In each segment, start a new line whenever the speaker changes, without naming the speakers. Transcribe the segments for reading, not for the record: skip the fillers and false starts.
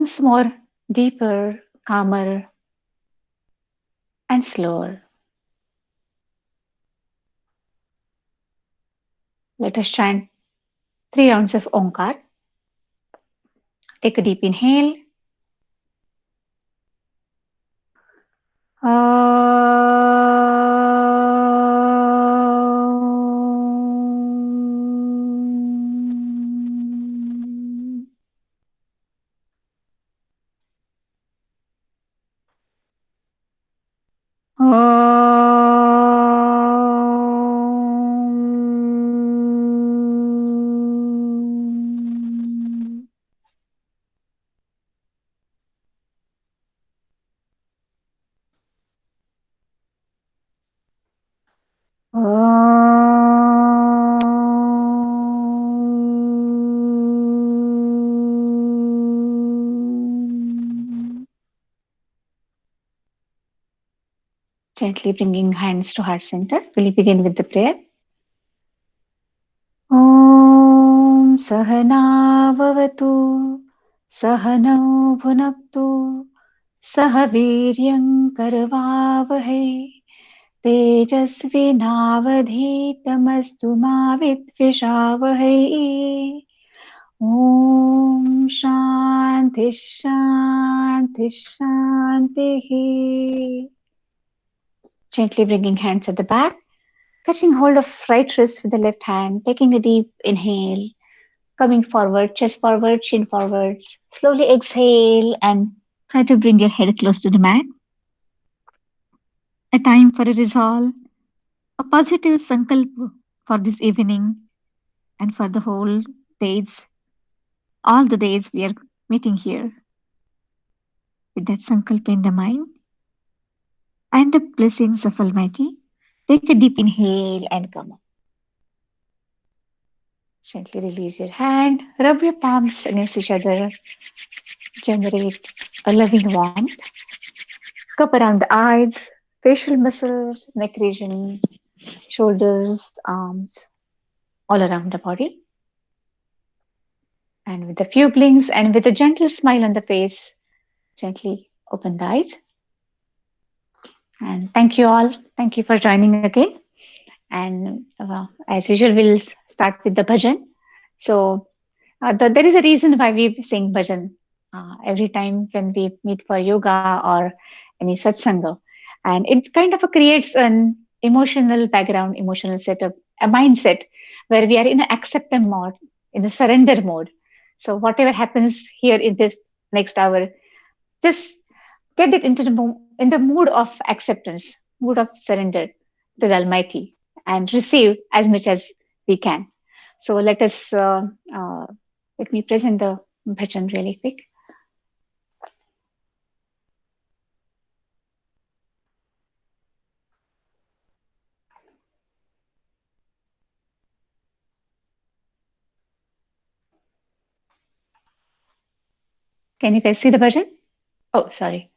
Once more, deeper, calmer, and slower. Let us chant 3 rounds of Omkar. Take a deep inhale. Gently bringing hands to heart center. We'll begin with the prayer. Om Sahanavavatu Sahanau Bhunaktu Sah Viryam Karvavahe Tejasvinavadhitamastu ma vidvishavahe. Om Shanti Shanti Shanti. Gently bringing hands at the back, catching hold of right wrist with the left hand, taking a deep inhale, coming forward, chest forward, chin forward. Slowly exhale and try to bring your head close to the mat. A time for a resolve, a positive sankalpa for this evening and for the whole days, all the days we are meeting here with that sankalpa in the mind and the blessings of Almighty. Take a deep inhale and come up. Gently release your hand, rub your palms against each other, generate a loving warmth. Cup around the eyes, facial muscles, neck region, shoulders, arms, all around the body. And with a few blinks and with a gentle smile on the face, gently open the eyes. And thank you all. Thank you for joining again. And as usual, we'll start with the bhajan. So there is a reason why we sing bhajan every time when we meet for yoga or any satsanga. And it kind of creates an emotional background, emotional setup, a mindset where we are in an acceptance mode, in a surrender mode. So whatever happens here in this next hour, just get it into in the mood of acceptance, mood of surrender to the Almighty, and receive as much as we can. So let me present the bhajan really quick. Can you guys see the bhajan? Oh, sorry.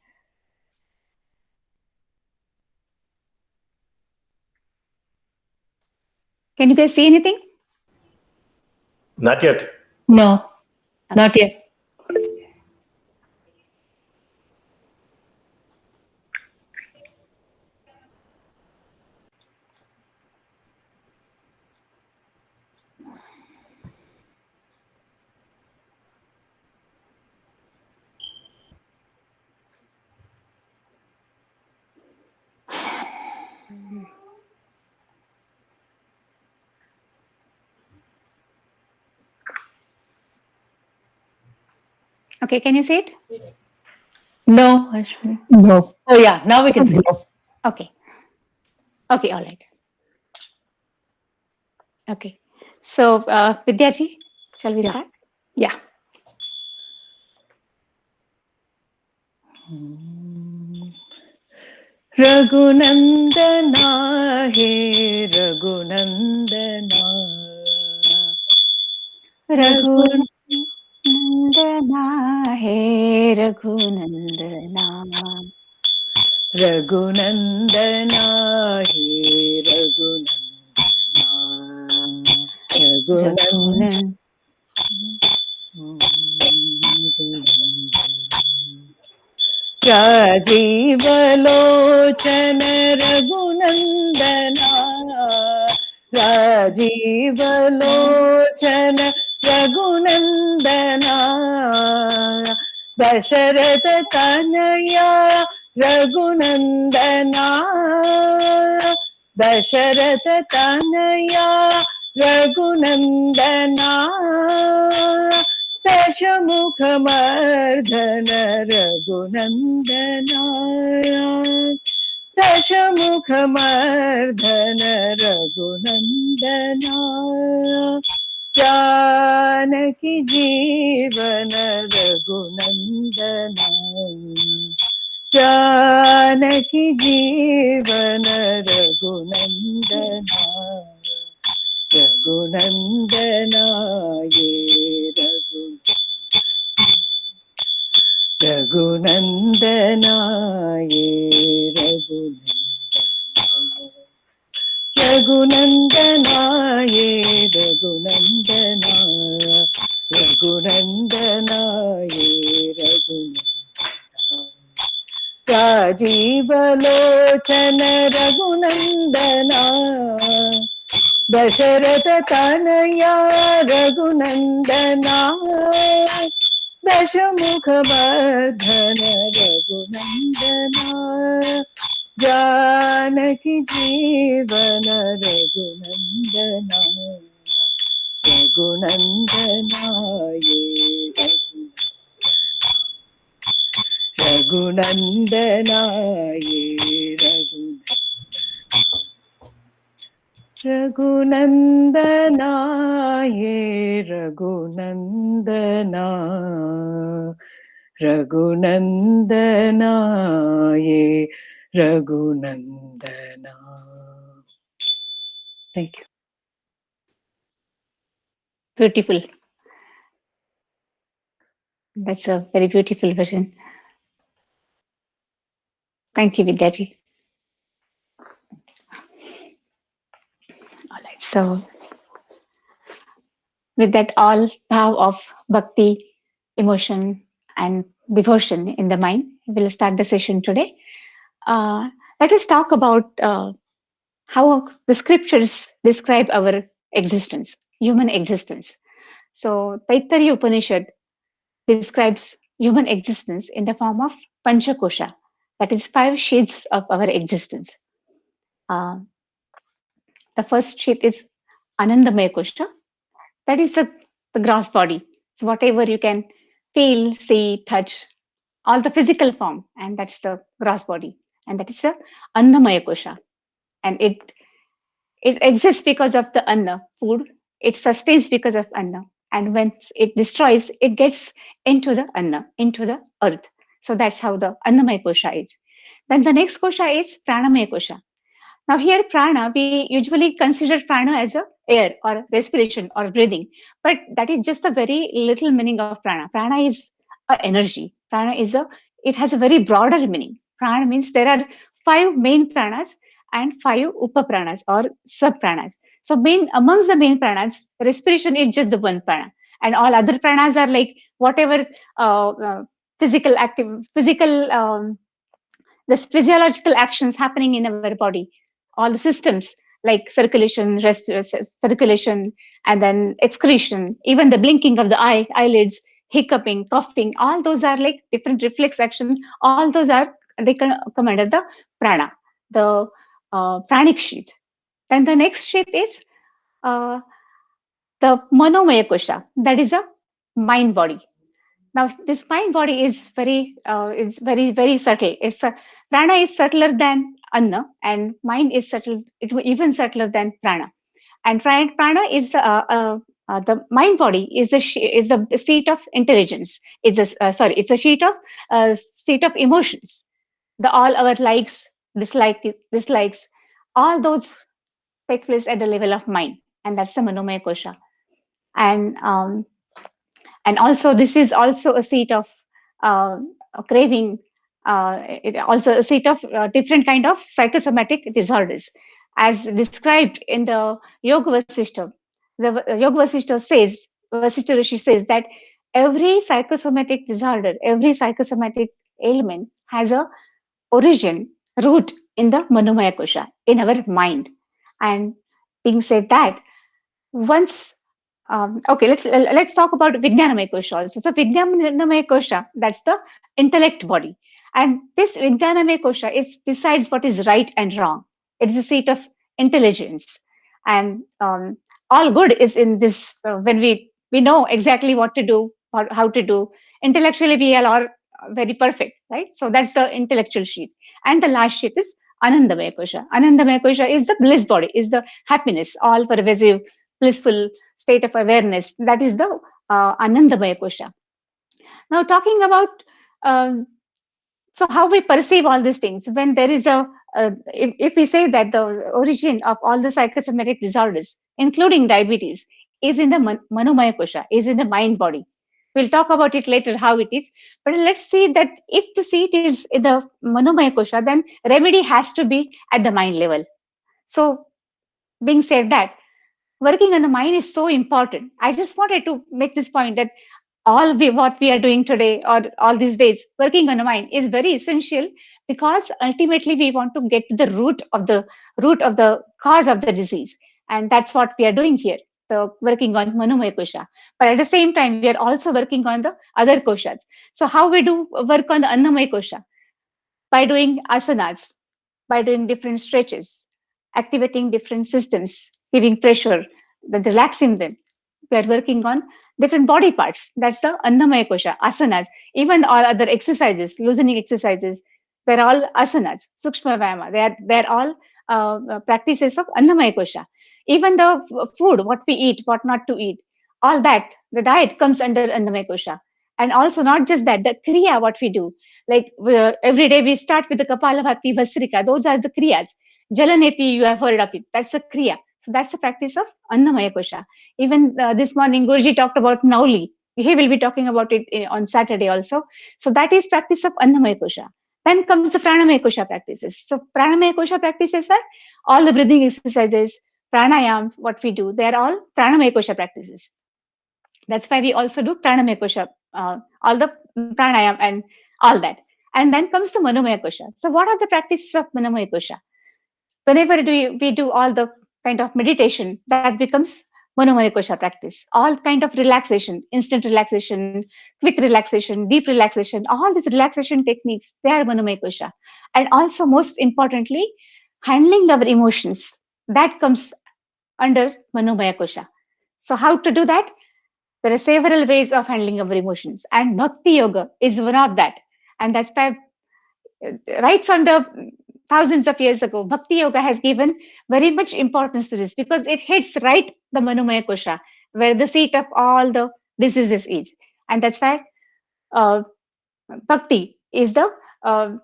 Can you guys see anything?
Not yet.
No, not yet.
Okay, can you see it?
No, Ashwini.
No.
Oh yeah, now we can see.
Okay. Okay, all right. Okay. So, Vidyaji, shall we start?
Yeah. Raghunandana he Raghunandana Raghun
Raghunandana he Raghunandana
Raghunandana he Raghunandana Raghunandana
Raghunan
Rajivlochan रघुनन्दना Rajivlochan रघुनन्दना Dasharath Tanaya रघुनन्दना Dasharath Tanaya रघुनन्दना दशमुखमर्दन रघुनन्दना दशमुखमर्दन रघुनन्दना Janaki जीवन रघुनन्दना जानकी जीवन रघुनन्दना रघुनन्दना ये रघुनन्दना ये रघुनन्दना ये रघुनन्दना रघुनन्दना ये रघुनन्दना राजीवलोचन रघुनन्दना दशरथ तनया रघुनन्दना दशमुखवर्धन रघुनन्दना जानकी जीवन रघुनन्दना रघुनन्दना ये रघुनन्दना ये रघुनन्दना ये रघुनन्दना रघुनन्दना ये रघुनन्दना. Thank you.
Beautiful. That's a very beautiful version. Thank you, Vidyaji. All right. So, with that all power of bhakti, emotion, and devotion in the mind, we'll start the session today. Let us talk about how the scriptures describe our existence, human existence. So, Taittiriya Upanishad describes human existence in the form of Panchakosha, that is, 5 sheets of our existence. Uh, the first sheet is Anandamaya Kosha, that is the gross body. So, whatever you can feel, see, touch, all the physical form, and that's the gross body. And that is the Annamaya Kosha. And it exists because of the Anna, food. It sustains because of Anna. And when it destroys, it gets into the Anna, into the earth. So that's how the Annamaya Kosha is. Then the next Kosha is Pranamaya Kosha. Now here prana, we usually consider prana as a air or respiration or breathing, but that is just a very little meaning of prana. Prana is a energy. Prana is it has a very broader meaning. Prana means there are 5 main pranas and 5 upapranas or sub-pranas. So amongst the main pranas, respiration is just the one prana, and all other pranas are like whatever physical the physiological actions happening in our body, all the systems like circulation, and then excretion, even the blinking of the eyelids, hiccuping, coughing, all those are like different reflex action. All those they can come under the prana, the pranic sheath. Then the next sheath is uh, the manomaya kosha, that is a mind body. Now, this mind body is it's very subtle. Prana is subtler than Anna, and mind is even subtler than Prana. And prana is the mind body is is the seat of intelligence. It's a seat of emotions. The all our likes, dislikes, all those take place at the level of mind, and that's the Manomaya Kosha. And and also this is also a seat of craving. It also a seat of different kind of psychosomatic disorders, as described in the Yoga Vasishtha. The Yoga Vasishtha Rishi says that every psychosomatic disorder, every psychosomatic ailment has a origin, root in the Manomaya Kosha, in our mind. And being said that, once okay, let's talk about Vijnanamaya Kosha also. So Vijnanamaya Kosha, that's the intellect body, and this Vijnanamaya Kosha is decides what is right and wrong. It is a seat of intelligence, and all good is in this. When we know exactly what to do or how to do, intellectually we are all very perfect, right? So that's the intellectual sheet, and the last sheet is Anandamaya Kosha. Anandamaya Kosha is the bliss body, is the happiness, all pervasive, blissful state of awareness. That is the Anandamaya Kosha. Now, talking about um, so how we perceive all these things when there is a if we say that the origin of all the psychosomatic disorders, including diabetes, is in the Manomaya Kosha, is in the mind body. We'll talk about it later how it is, but let's see that if the seat is in the Manomaya Kosha, then remedy has to be at the mind level. So, being said that, working on the mind is so important. I just wanted to make this point that what we are doing today or all these days, working on the mind is very essential, because ultimately we want to get to the root of the cause of the disease, and that's what we are doing here. So working on Manomaya Kosha, but at the same time we are also working on the other koshas. So how we do work on the Annamaya Kosha? By doing asanas, by doing different stretches, activating different systems, giving pressure, then relaxing them. We are working on different body parts. That's the Annamaya Kosha, asanas. Even all other exercises, loosening exercises, they're all asanas, Sukshma Vyama. They're all practices of Annamaya Kosha. Even the food, what we eat, what not to eat, all that, the diet comes under Annamaya Kosha. And also, not just that, the Kriya, what we do, like every day we start with the Kapalabhati Bhasrika. Those are the Kriyas. Jalaneti, you have heard of it. That's a Kriya. So that's a practice of Annamaya Kosha. Even this morning, Guruji talked about Nauli. He will be talking about it on Saturday also. So that is practice of Annamaya Kosha. Then comes the Pranamaya Kosha practices. So Pranamaya Kosha practices are all the breathing exercises, pranayam, what we do. They are all Pranamaya Kosha practices. That's why we also do Pranamaya Kosha, all the pranayam and all that. And then comes the Manomaya Kosha. So what are the practices of Manomaya Kosha? Whenever we do all the kind of meditation, that becomes Manomaya Kosha practice. All kind of relaxation, instant relaxation, quick relaxation, deep relaxation, all these relaxation techniques, they are Manomaya Kosha. And also, most importantly, handling our emotions, that comes under Manomaya Kosha. So how to do that? There are several ways of handling our emotions, and Bhakti Yoga is one of that. And that's why, right from the thousands of years ago, Bhakti Yoga has given very much importance to this, because it hits right the Manomaya Kosha, where the seat of all the diseases is. And that's why uh, Bhakti is the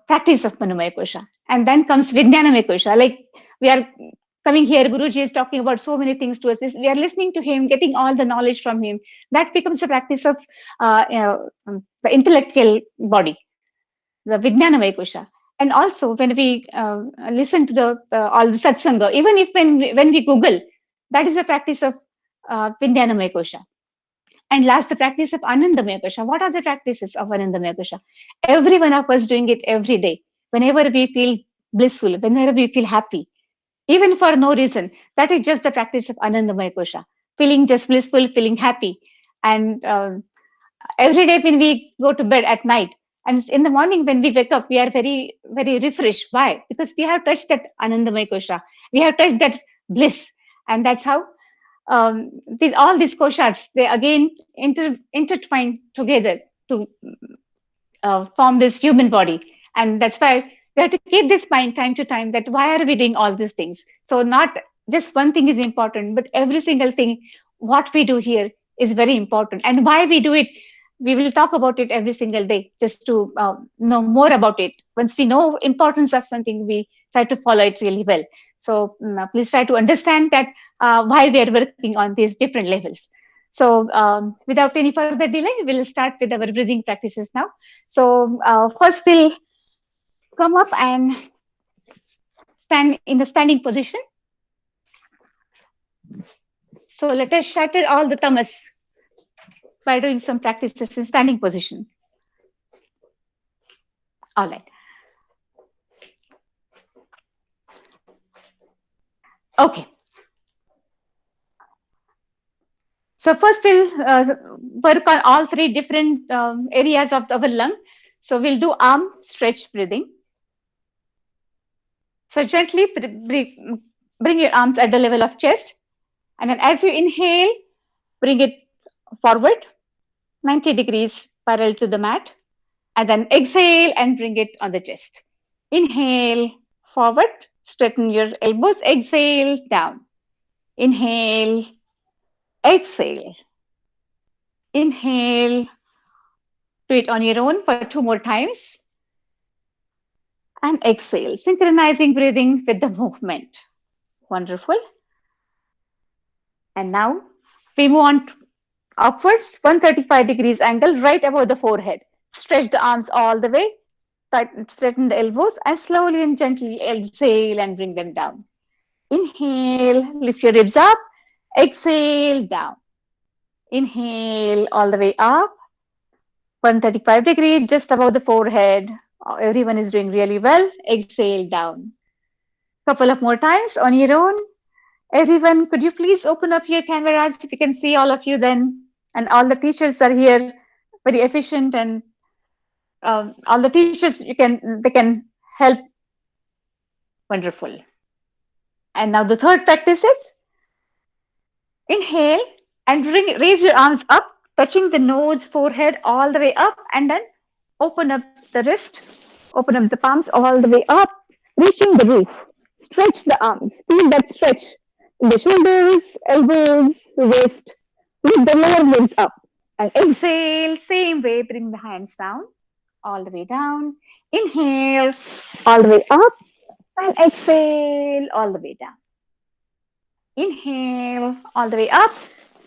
practice of Manomaya Kosha. And then comes Vijnanamaya Kosha. Like we are coming here, Guruji is talking about so many things to us. We are listening to him, getting all the knowledge from him. That becomes a practice of the intellectual body, the Vijnanamaya Kosha. And also, when we listen to the all the satsanga, even if when we Google, that is a practice of Vijnanamaya Kosha. And last, the practice of Anandamaya Kosha. What are the practices of Anandamaya Kosha? Every one of us doing it every day. Whenever we feel blissful, whenever we feel happy, even for no reason, that is just the practice of Anandamaya Kosha. Feeling just blissful, feeling happy. And every day when we go to bed at night, and in the morning when we wake up, we are very, very refreshed. Why? Because we have touched that Anandamaya Kosha. We have touched that bliss. And that's how all these koshas, they again intertwine together to form this human body. And that's why we have to keep this mind time to time, that why are we doing all these things? So not just one thing is important, but every single thing what we do here is very important. And why we do it, we will talk about it every single day, just to know more about it. Once we know importance of something, we try to follow it really well. So please try to understand that why we are working on these different levels. So without any further delay, we'll start with our breathing practices now. So first we'll come up and stand in the standing position. So let us shatter all the tamas by doing some practices in standing position. All right. Okay. So first we'll work on all three different areas of our lung. So we'll do arm stretch breathing. So gently bring your arms at the level of chest. And then as you inhale, bring it forward 90 degrees parallel to the mat. And then exhale and bring it on the chest. Inhale, forward, straighten your elbows, exhale, down. Inhale, exhale. Inhale, do it on your own for 2 more times. And exhale, synchronizing breathing with the movement. Wonderful. And now we move on upwards, 135 degrees angle right above the forehead. Stretch the arms all the way, straighten the elbows, and slowly and gently exhale and bring them down. Inhale, lift your ribs up. Exhale, down. Inhale, all the way up. 135 degrees, just above the forehead. Everyone is doing really well. Exhale, down. Couple of more times on your own. Everyone, could you please open up your cameras if you can see all of you then? And all the teachers are here, very efficient, and all the teachers they can help. Wonderful. And now the third practice is inhale and raise your arms up, touching the nose, forehead, all the way up, and then open up the wrist, open up the palms all the way up, reaching the roof. Stretch the arms, feel that stretch in the shoulders, elbows, wrist. Lift the lower limbs up. And exhale, same way, bring the hands down, all the way down. Inhale, all the way up, and exhale, all the way down. Inhale, all the way up.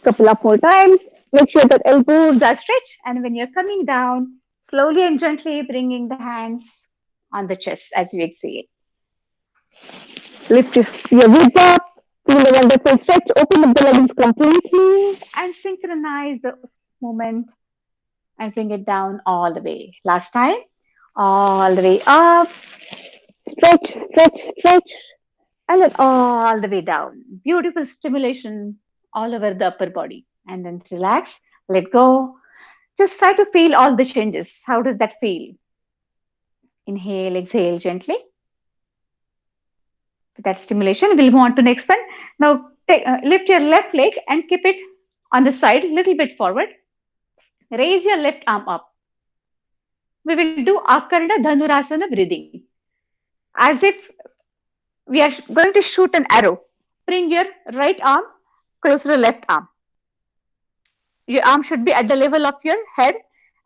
Couple of more times. Make sure that elbows are stretched. And when you're coming down, slowly and gently bringing the hands on the chest as you exhale. Lift your ribs up. Feel the wonderful stretch. Open up the legs completely and synchronize the movement and bring it down all the way. Last time. All the way up. Stretch, stretch, stretch. And then all the way down. Beautiful stimulation all over the upper body. And then relax, let go. Just try to feel all the changes. How does that feel? Inhale, exhale gently. With that stimulation, we'll move on to next one. Now, lift your left leg and keep it on the side, little bit forward. Raise your left arm up. We will do Akarna Dhanurasana breathing. As if we are going to shoot an arrow. Bring your right arm closer to left arm. Your arm should be at the level of your head,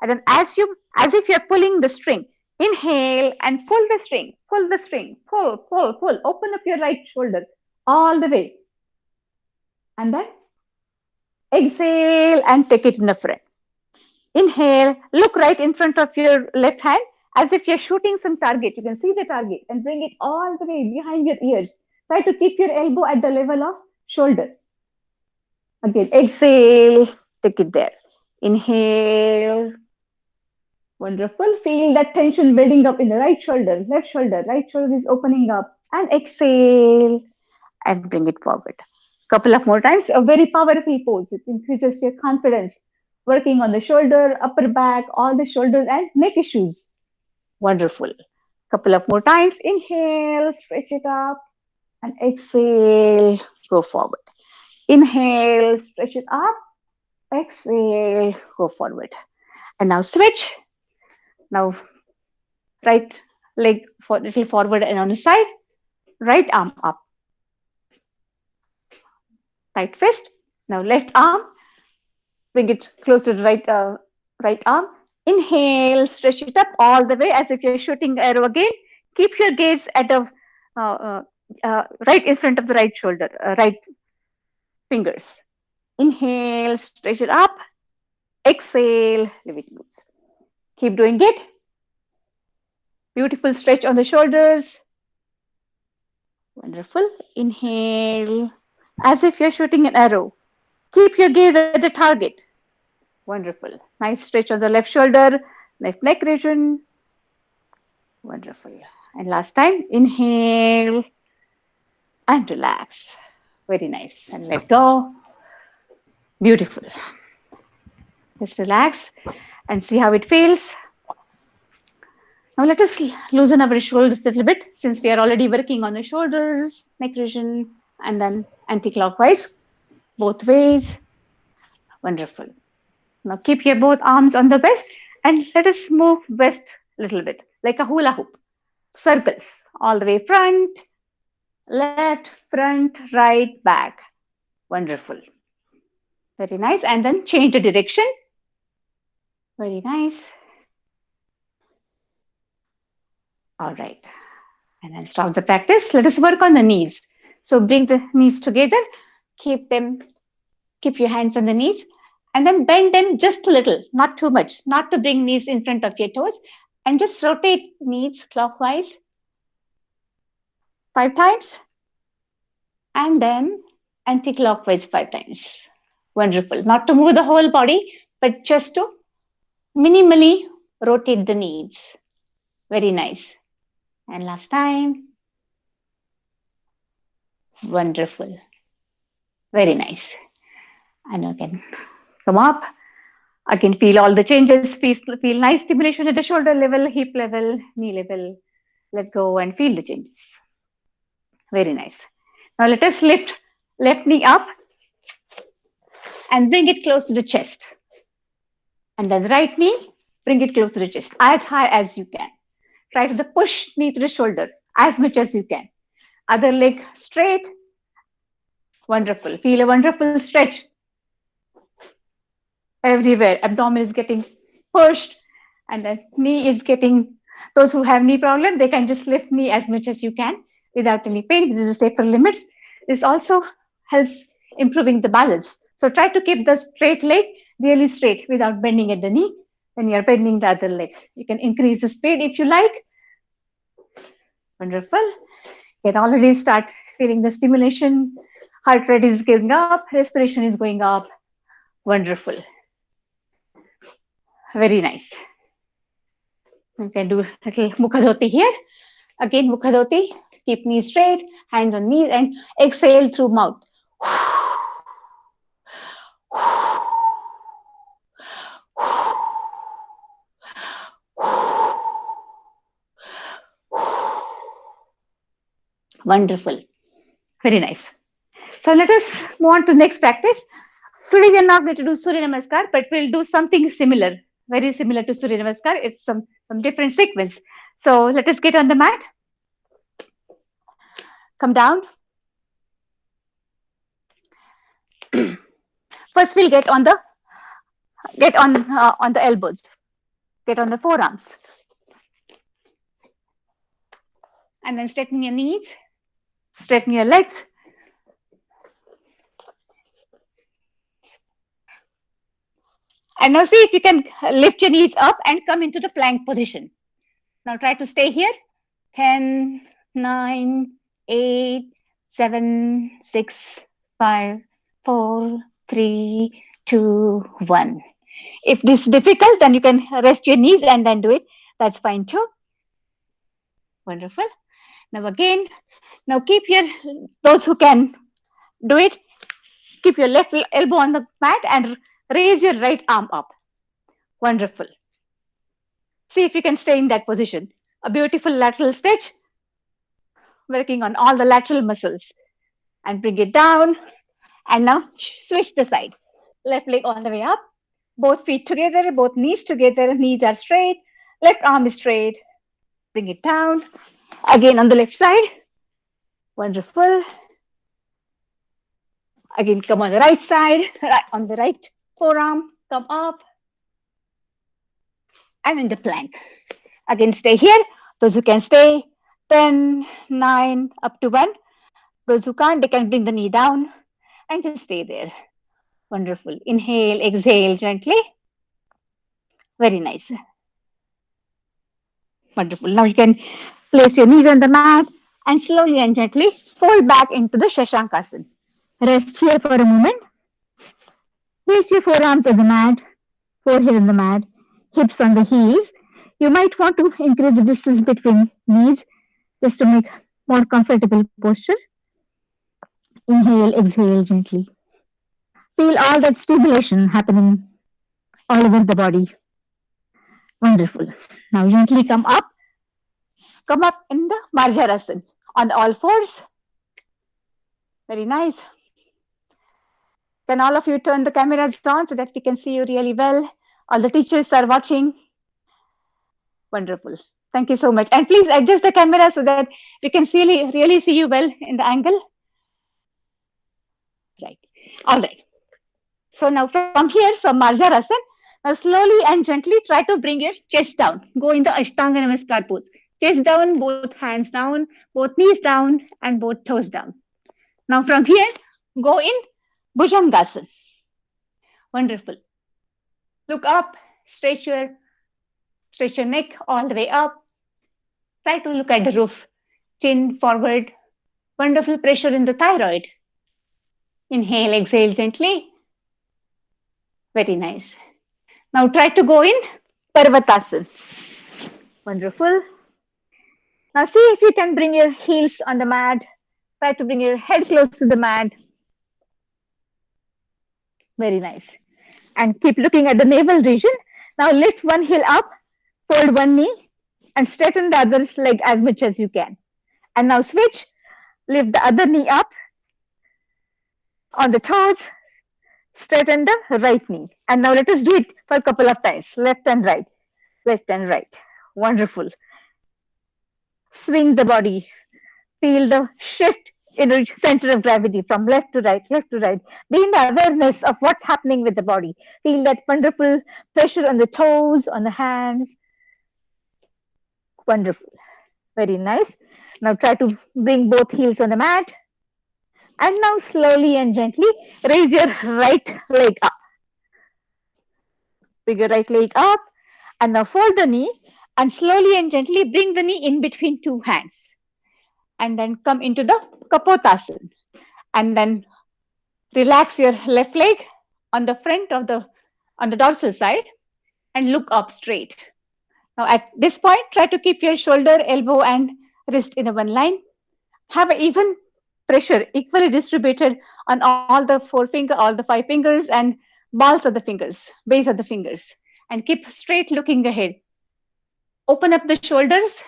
and then as if you're pulling the string. Inhale and pull the string, pull the string, pull, pull, pull. Open up your right shoulder all the way. And then exhale and take it in the front. Inhale, look right in front of your left hand as if you're shooting some target. You can see the target and bring it all the way behind your ears. Try to keep your elbow at the level of shoulder. Again, exhale, take it there. Inhale. Wonderful. Feel that tension building up in the right shoulder is opening up. And exhale and bring it forward. Couple of more times. A very powerful pose. It increases your confidence. Working on the shoulder, upper back, all the shoulders and neck issues. Wonderful. Couple of more times. Inhale, stretch it up. And exhale, go forward. Inhale, stretch it up. Exhale, go forward. And now switch. Now, right leg for little forward and on the side. Right arm up. Tight fist. Now left arm. Bring it close to the right arm. Inhale, stretch it up all the way as if you're shooting the arrow again. Keep your gaze at the right in front of the right shoulder, right fingers. Inhale, stretch it up. Exhale, leave it loose. Keep doing it. Beautiful stretch on the shoulders. Wonderful. Inhale, as if you're shooting an arrow. Keep your gaze at the target. Wonderful. Nice stretch on the left shoulder, left neck region. Wonderful. And last time, inhale and relax. Very nice. And let go. Beautiful. Just relax and see how it feels. Now let us loosen our shoulders a little bit since we are already working on the shoulders, neck region, and then anti-clockwise, both ways. Wonderful. Now keep your both arms on the west and let us move west a little bit, like a hula hoop. Circles all the way front, left, front, right, back. Wonderful. Very nice. And then change the direction. Very nice. All right. And then stop the practice. Let us work on the knees. So bring the knees together. Keep your hands on the knees. And then bend them just a little, not too much, not to bring knees in front of your toes. And just rotate knees clockwise 5 times. And then anti-clockwise 5 times. Wonderful. Not to move the whole body, but just to minimally rotate the knees. Very nice. And last time. Wonderful. Very nice. And you can come up. Again, feel all the changes. Feel nice stimulation at the shoulder level, hip level, knee level. Let go and feel the changes. Very nice. Now let us lift left knee up and bring it close to the chest. And then right knee, bring it close to the chest, as high as you can. Try to push knee to the shoulder as much as you can. Other leg straight. Wonderful. Feel a wonderful stretch everywhere. Abdomen is getting pushed and the knee is getting, those who have knee problem, they can just lift knee as much as you can without any pain. This is safer limits. This also helps improving the balance. So try to keep the straight leg really straight without bending at the knee. When you're bending the other leg, you can increase the speed if you like. Wonderful. You can already start feeling the stimulation. Heart rate is going up. Respiration is going up. Wonderful. Very nice. You can do a little mukhadhoti here. Again, mukhadhoti. Keep knees straight, hands on knees, and exhale through mouth. Wonderful. Very nice. So let us move on to next practice. Today we are not going to do Surya Namaskar, but we'll do something similar, very similar to Surya Namaskar. It's some different sequence. So let us get on the mat. Come down. First, we'll get on the elbows. Get on the forearms, and then straighten your knees, straighten your legs. And now see if you can lift your knees up and come into the plank position. Now try to stay here. 10, 9, 8, 7, 6, 5, 4, 3, 2, 1. If this is difficult, then you can rest your knees and then do it. That's fine too. Wonderful. Now again, now keep those who can do it, keep your left elbow on the mat and raise your right arm up. Wonderful. See if you can stay in that position. A beautiful lateral stretch, working on all the lateral muscles. And bring it down. And now switch the side. Left leg all the way up. Both feet together, both knees together. Knees are straight. Left arm is straight. Bring it down. Again on the left side. Wonderful. Again, come on the right side. On the right forearm, come up. And in the plank. Again, stay here. Those who can stay, 10, 9, up to 1. Those who can't, they can bring the knee down and just stay there. Wonderful. Inhale, exhale gently. Very nice. Wonderful. Now you can place your knees on the mat and slowly and gently fold back into the Shashankasana. Rest here for a moment. Place your forearms on the mat, forehead on the mat, hips on the heels. You might want to increase the distance between knees just to make more comfortable posture. Inhale, exhale gently. Feel all that stimulation happening all over the body. Wonderful. Now gently come up in the Marjarasana on all fours. Very nice. Can all of you turn the cameras on so that we can see you really well? All the teachers are watching. Wonderful. Thank you so much. And please adjust the camera so that we can really see you well in the angle. Right. All right. So now from here, from Marjarasana, now slowly and gently try to bring your chest down. Go in the Ashtanga Namaskar pose. Chest down, both hands down, both knees down, and both toes down. Now from here, go in Bhujangasana. Wonderful. Look up, stretch your neck all the way up. Try to look at the roof. Chin forward. Wonderful pressure in the thyroid. Inhale, exhale gently. Very nice. Now try to go in Parvatasana. Wonderful. Now see if you can bring your heels on the mat. Try to bring your head close to the mat. Very nice. And keep looking at the navel region. Now lift one heel up, fold one knee, and straighten the other leg as much as you can. And now switch, lift the other knee up on the toes, straighten the right knee. And now let us do it for a couple of times. Left and right, left and right. Wonderful. Swing the body. Feel the shift in the center of gravity from left to right, left to right. Be in the awareness of what's happening with the body. Feel that wonderful pressure on the toes, on the hands. Wonderful. Very nice. Now try to bring both heels on the mat. And now slowly and gently raise your right leg up. Bring your right leg up. And now fold the knee and slowly and gently bring the knee in between two hands. And then come into the Kapotasana. And then relax your left leg on the front of on the dorsal side and look up straight. Now at this point, try to keep your shoulder, elbow, and wrist in a one line. Have an even pressure equally distributed on all the all the five fingers and balls of the fingers, base of the fingers. And keep straight looking ahead. Open up the shoulders.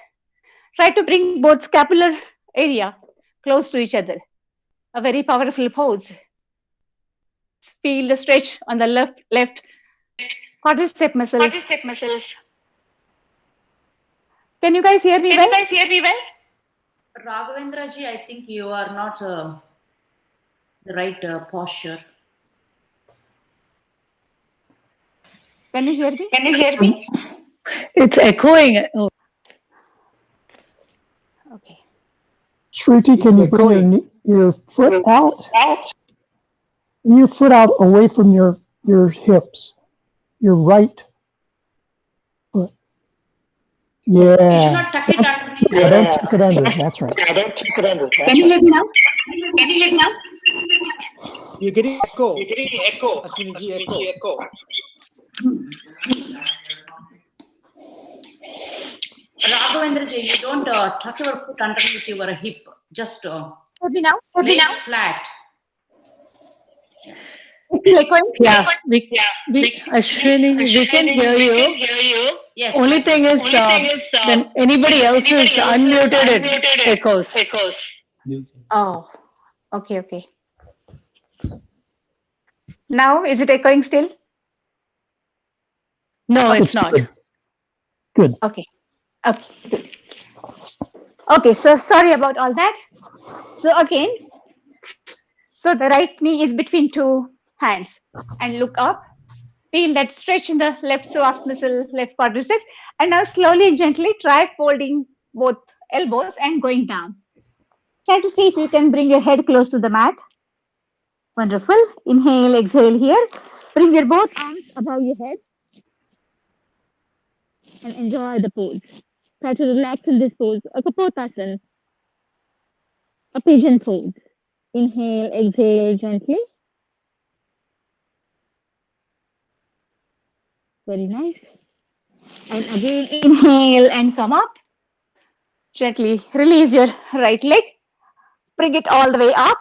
Try to bring both scapular area close to each other. A very powerful pose. Feel the stretch on the left quadricep muscles. Can you guys hear me well?
Raghavendra ji, I think you are not the right posture.
Can you hear me?
It's echoing. Oh.
Okay.
Shruti, can you bring your foot out? Your foot out away from your hips. Your right foot. Yeah.
You should not tuck it underneath.
Yeah, don't tuck it under. That's right.
Can you hear me now?
You're getting echo. Ashwini ji, echo.
Raghavendra ji, you don't tuck your foot underneath your hip. Just
Hear me now?
lay it flat.
Yeah, Ashwini, we can hear you.
Yes.
Only thing is, when anybody else is unmuted, it echoes.
Oh, okay. Now, is it echoing still?
No, it's not.
Good.
Okay, good. Okay, so sorry about all that. So again, so the right knee is between two hands and look up. Feel that stretch in the left psoas muscle, left quadriceps. And now slowly and gently try folding both elbows and going down. Try to see if you can bring your head close to the mat. Wonderful. Inhale, exhale here. Bring your both arms above your head. And enjoy the pose. Try to relax in this pose. A Kapotasana. A pigeon pose. Inhale, exhale gently. Very nice. And again, inhale and come up. Gently release your right leg. Bring it all the way up.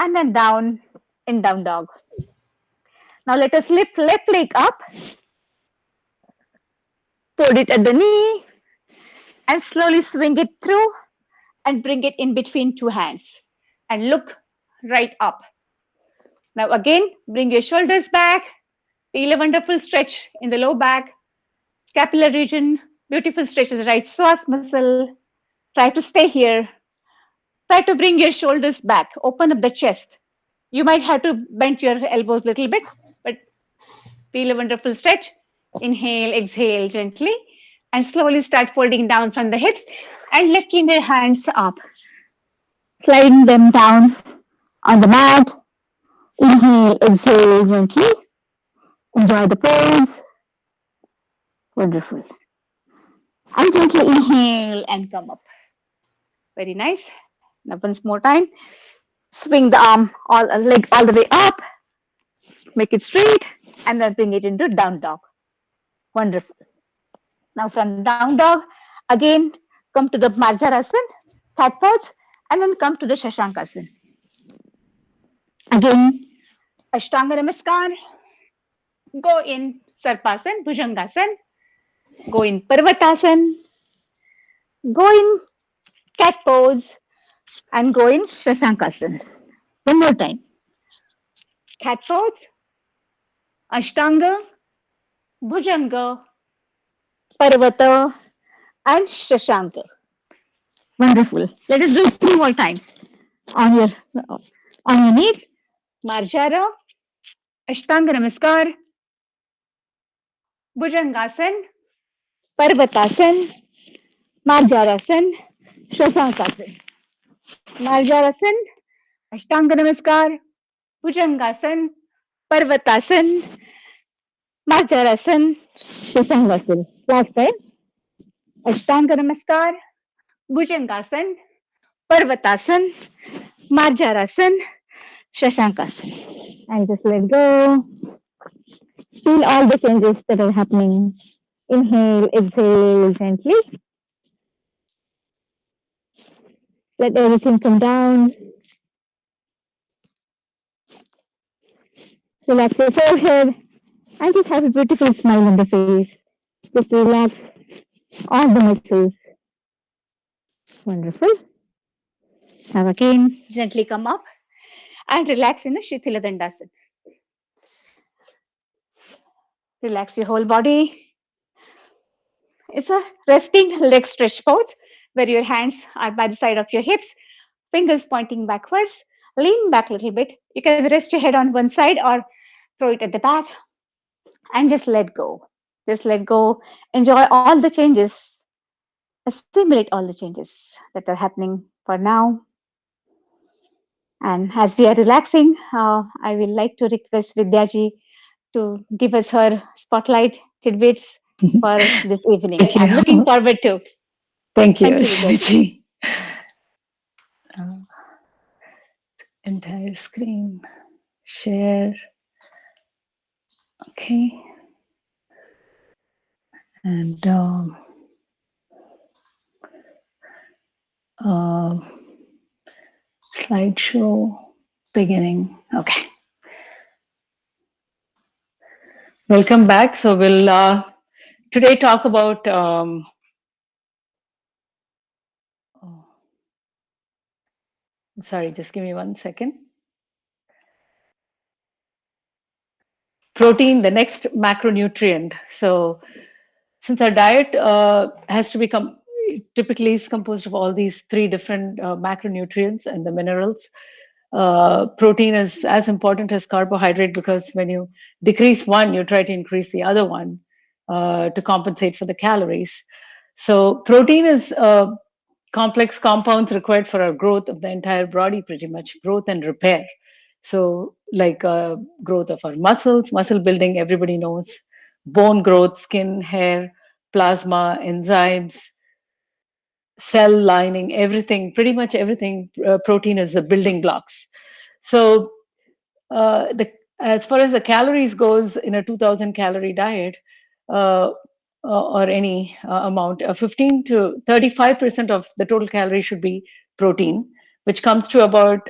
and then down in down dog. Now let us lift left leg up, fold it at the knee, and slowly swing it through and bring it in between two hands and look right up. Now again, bring your shoulders back, feel a wonderful stretch in the low back, scapular region, beautiful stretch of the right psoas muscle. Try to stay here. Try to bring your shoulders back, open up the chest. You might have to bend your elbows a little bit, but feel a wonderful stretch. Inhale, exhale gently, and slowly start folding down from the hips and lifting your hands up, sliding them down on the mat. Inhale, exhale gently. Enjoy the pose. Wonderful. And gently inhale and come up. Very nice. Now once more time. Swing the arm, leg all the way up. Make it straight, and then bring it into down dog. Wonderful. Now from down dog, again come to the Marjarasan, cat pose, and then come to the Shashankasan. Again, Ashtanga Namaskar. Go in Sarpasan, Bhujangasan. Go in Parvatasan. Go in cat pose, and go in Shashankasan. One more time. Cat pose, Ashtanga, Bhujanga, Parvata, and Shashanka. Wonderful. Let us do it 3 more times. On your knees, Marjara, Ashtanga Namaskar, Bhujangasan, Parvatasan, Marjarasan, Shashankasan. Marjarasan, Ashtanga Namaskar, Bhujangasan, Parvatasan, Marjarasan, Shashankasan. Last time. Ashtanga Namaskar, Bhujangasan, Parvatasan, Marjarasan, Shashankasan. And just let go. Feel all the changes that are happening. Inhale, exhale gently. Let everything come down. Relax your forehead and just have a beautiful smile on the face. Just relax all the muscles. Wonderful. Now again, gently come up and relax in the Shithila Dandasana. Relax your whole body. It's a resting leg stretch pose where your hands are by the side of your hips, fingers pointing backwards. Lean back a little bit. You can rest your head on one side or throw it at the back and just let go. Just let go. Enjoy all the changes. Assimilate all the changes that are happening for now. And as we are relaxing, I will like to request Vidyaji to give us her spotlight tidbits for this evening.
Thank you.
I'm looking forward to.
Thank you,
Thank you,
Ashwini. Entire screen. Share. Okay. And slideshow beginning. Okay. Welcome back. So we'll today talk about sorry, just give me 1 second. Protein, the next macronutrient. So since our diet has to become typically is composed of all these 3 different macronutrients and the minerals, protein is as important as carbohydrate because when you decrease one, you try to increase the other one to compensate for the calories. So protein is complex compounds required for our growth of the entire body, pretty much growth and repair. So like growth of our muscles, muscle building, everybody knows, bone growth, skin, hair, plasma, enzymes, cell lining, everything, pretty much everything, protein is the building blocks. So as far as the calories goes in a 2000 calorie diet, or any amount, 15 to 35% of the total calorie should be protein, which comes to about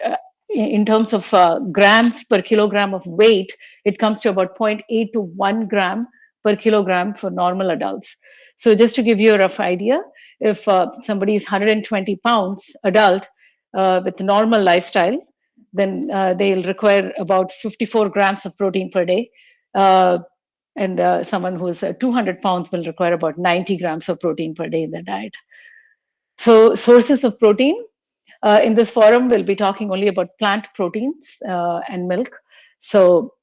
in terms of grams per kilogram of weight, it comes to about 0.8 to 1 gram per kilogram for normal adults. So just to give you a rough idea, if somebody is 120 pounds adult with normal lifestyle, then they'll require about 54 grams of protein per day. And someone who's 200 pounds will require about 90 grams of protein per day in their diet. So sources of protein. In this forum, we'll be talking only about plant proteins and milk. So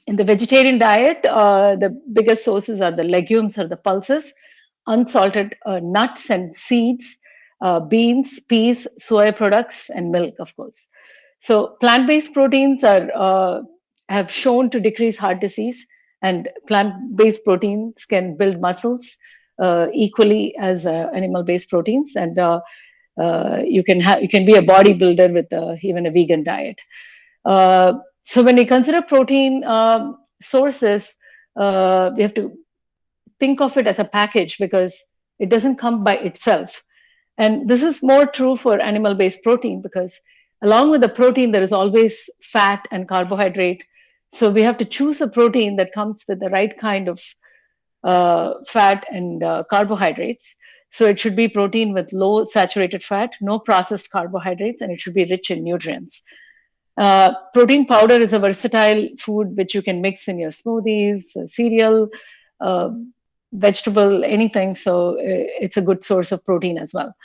in the vegetarian diet, the biggest sources are the legumes or the pulses, unsalted nuts and seeds, beans, peas, soy products, and milk, of course. So plant-based proteins have shown to decrease heart disease, and plant-based proteins can build muscles equally as animal-based proteins, and you can be a bodybuilder with even a vegan diet. So when we consider protein sources, we have to think of it as a package because it doesn't come by itself. And this is more true for animal-based protein because along with the protein, there is always fat and carbohydrate. So we have to choose a protein that comes with the right kind of fat and carbohydrates. So it should be protein with low saturated fat, no processed carbohydrates, and it should be rich in nutrients. Protein powder is a versatile food which you can mix in your smoothies, cereal, vegetable, anything. So it's a good source of protein as well.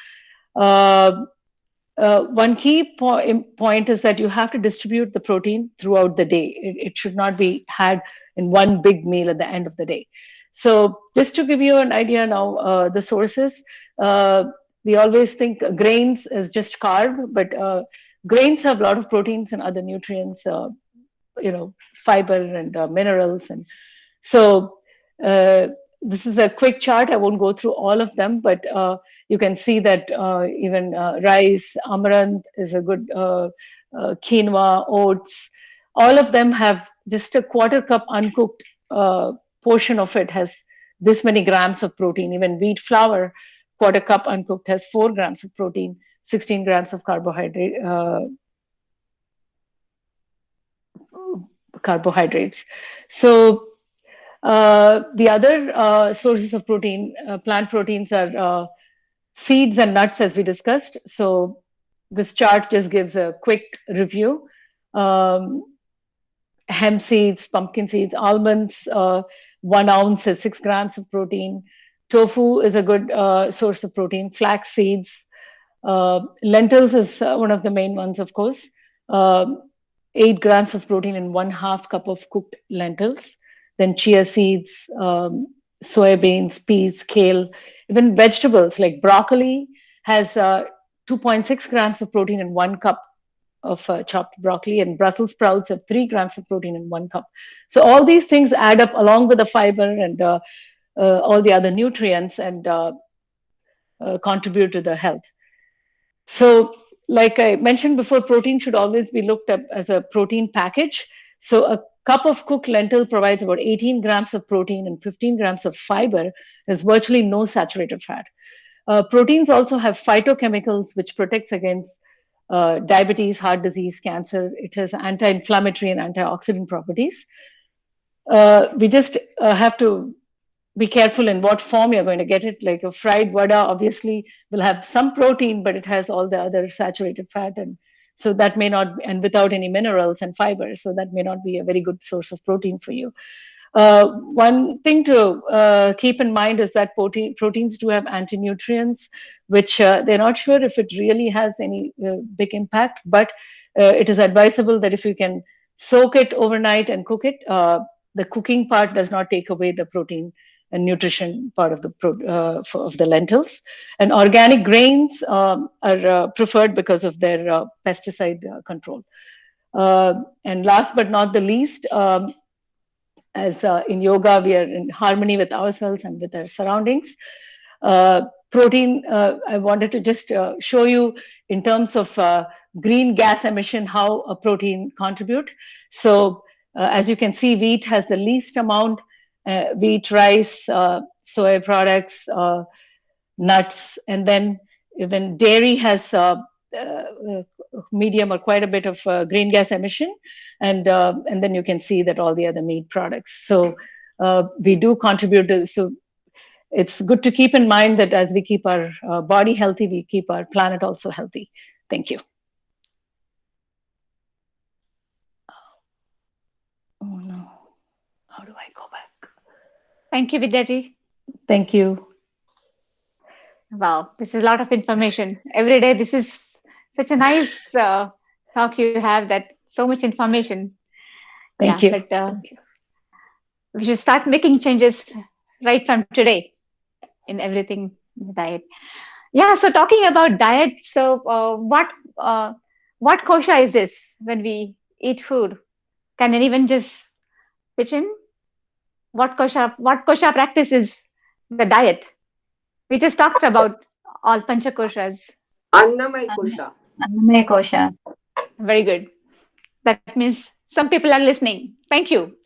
One key point is that you have to distribute the protein throughout the day. It should not be had in one big meal at the end of the day. So just to give you an idea now, the sources, we always think grains is just carb, but grains have a lot of proteins and other nutrients, fiber and minerals. And so this is a quick chart. I won't go through all of them, but you can see that even rice, amaranth is a good, quinoa, oats, all of them have just a quarter cup uncooked portion of it has this many grams of protein. Even wheat flour, quarter cup uncooked has 4 grams of protein, 16 grams of carbohydrates. So the other sources of protein, plant proteins, are seeds and nuts, as we discussed. So this chart just gives a quick review. Hemp seeds, pumpkin seeds, almonds, 1 ounce is 6 grams of protein. Tofu is a good source of protein. Flax seeds, lentils is one of the main ones, of course. 8 grams of protein in 1/2 cup of cooked lentils. Then chia seeds, soybeans, peas, kale, even vegetables like broccoli has 2.6 grams of protein in 1 cup of chopped broccoli, and Brussels sprouts have 3 grams of protein in 1 cup. So all these things add up along with the fiber and all the other nutrients and contribute to the health. So like I mentioned before, protein should always be looked at as a protein package. So a cup of cooked lentil provides about 18 grams of protein and 15 grams of fiber. There's virtually no saturated fat. Proteins also have phytochemicals which protects against diabetes, heart disease, cancer. It has anti-inflammatory and antioxidant properties. We just have to be careful in what form you're going to get it. Like a fried vada obviously will have some protein, but it has all the other saturated fat, and so that may not, and without any minerals and fiber, so that may not be a very good source of protein for you. One thing to keep in mind is that proteins do have anti-nutrients, which they're not sure if it really has any big impact, but it is advisable that if you can soak it overnight and cook it, the cooking part does not take away the protein and nutrition part of the lentils. And organic grains are preferred because of their pesticide control. And last but not the least, as in yoga, we are in harmony with ourselves and with our surroundings. Protein, I wanted to just show you in terms of green gas emission, how a protein contribute. So as you can see, wheat has the least amount, wheat, rice, soy products, nuts, and then even dairy has medium or quite a bit of green gas emission, and then you can see that all the other meat products. So we do contribute to. So it's good to keep in mind that as we keep our body healthy, we keep our planet also healthy. Thank you. Oh no, how do I go back?
Thank you, Vidyaji.
Thank you.
Wow, this is a lot of information. Every day, this is such a nice talk you have, that so much information.
Thank
Yeah,
you.
but
Thank you.
we should start making changes right from today in everything in the diet. Yeah, so talking about diet, so what kosha is this when we eat food? Can anyone just pitch in? What kosha practice is the diet? We just talked about all pancha koshas.
Annamay Kosha.
Annamaya kosha.
Very good. That means some people are listening. Thank you.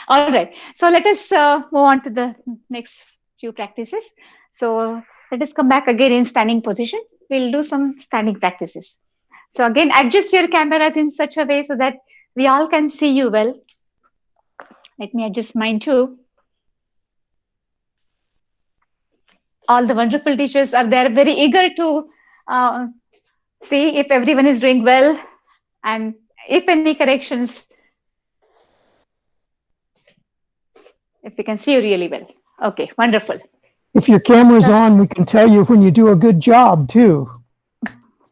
All right. So let us move on to the next few practices. So let us come back again in standing position. We'll do some standing practices. So again, adjust your cameras in such a way so that we all can see you well. Let me adjust mine too. All the wonderful teachers are there, very eager to see if everyone is doing well, and if any corrections, if we can see you really well. Okay, wonderful.
If your camera's on, we can tell you when you do a good job too.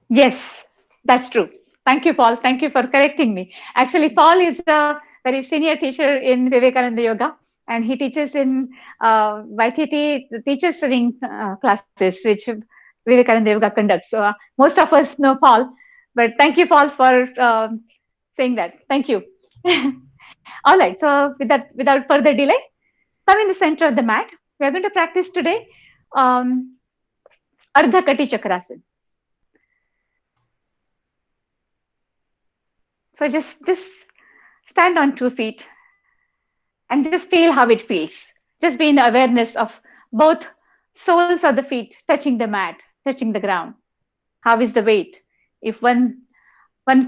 Yes, that's true. Thank you, Paul. Thank you for correcting me. Actually, Paul is a very senior teacher in Vivekananda Yoga, and he teaches in YTT, the teachers training classes, which Vivekananda Yoga conducts. So most of us know Paul, but thank you, Paul, for saying that. Thank you. All right. So without further delay, come in the center of the mat. We are going to practice today Ardha Kati Chakrasana. So just stand on 2 feet and just feel how it feels. Just be in awareness of both soles of the feet touching the mat, touching the ground. How is the weight? If one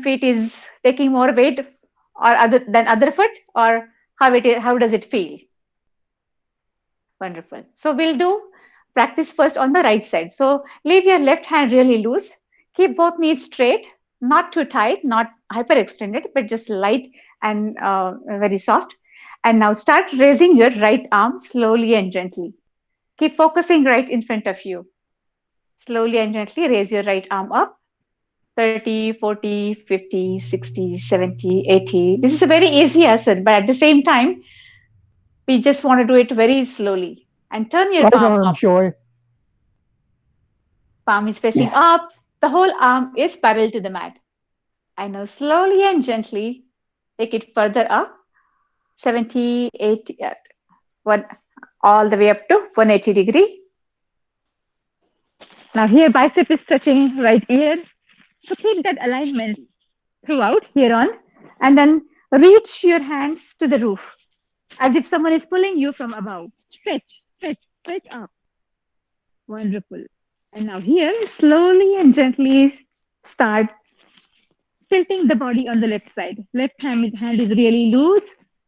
feet is taking more weight or other foot, or how does it feel? Wonderful. So we'll do practice first on the right side. So leave your left hand really loose. Keep both knees straight, not too tight, not hyperextended, but just light and very soft. And now start raising your right arm slowly and gently. Keep focusing right in front of you. Slowly and gently raise your right arm up. 30, 40, 50, 60, 70, 80. This is a very easy asana, but at the same time, we just want to do it very slowly. And turn your
Right
palm
arm,
up.
Joy.
Palm is facing up. The whole arm is parallel to the mat. And now slowly and gently take it further up. 70, 80, all the way up to 180 degree. Now here bicep is touching right ear. So keep that alignment throughout here on. And then reach your hands to the roof as if someone is pulling you from above. Stretch, stretch, stretch up. Wonderful. And now here, slowly and gently start tilting the body on the left side. Left hand is really loose.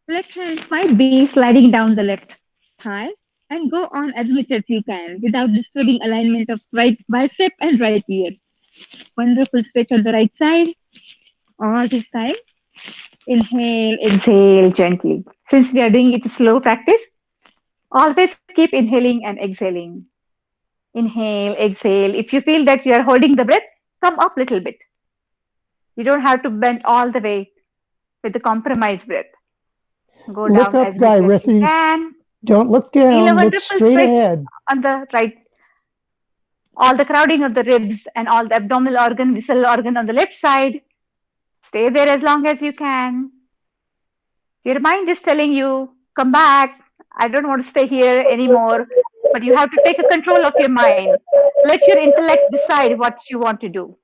Left hand might be sliding down the left thigh, and go on as much as you can without disturbing alignment of right bicep and right ear. Wonderful stretch on the right side. All this time. Inhale, exhale gently. Since we are doing it slow practice, always keep inhaling and exhaling. Inhale, exhale. If you feel that you are holding the breath, come up a little bit. You don't have to bend all the way with the compromised breath. Go
Look
down
up,
as much as you
Gayatri.
can.
Don't look
Feel a
down. Look
wonderful
straight
stretch
ahead.
on the right. All the crowding of the ribs and all the abdominal organ, visceral organ on the left side. Stay there as long as you can. Your mind is telling you, come back. I don't want to stay here anymore. But you have to take a control of your mind. Let your intellect decide what you want to do.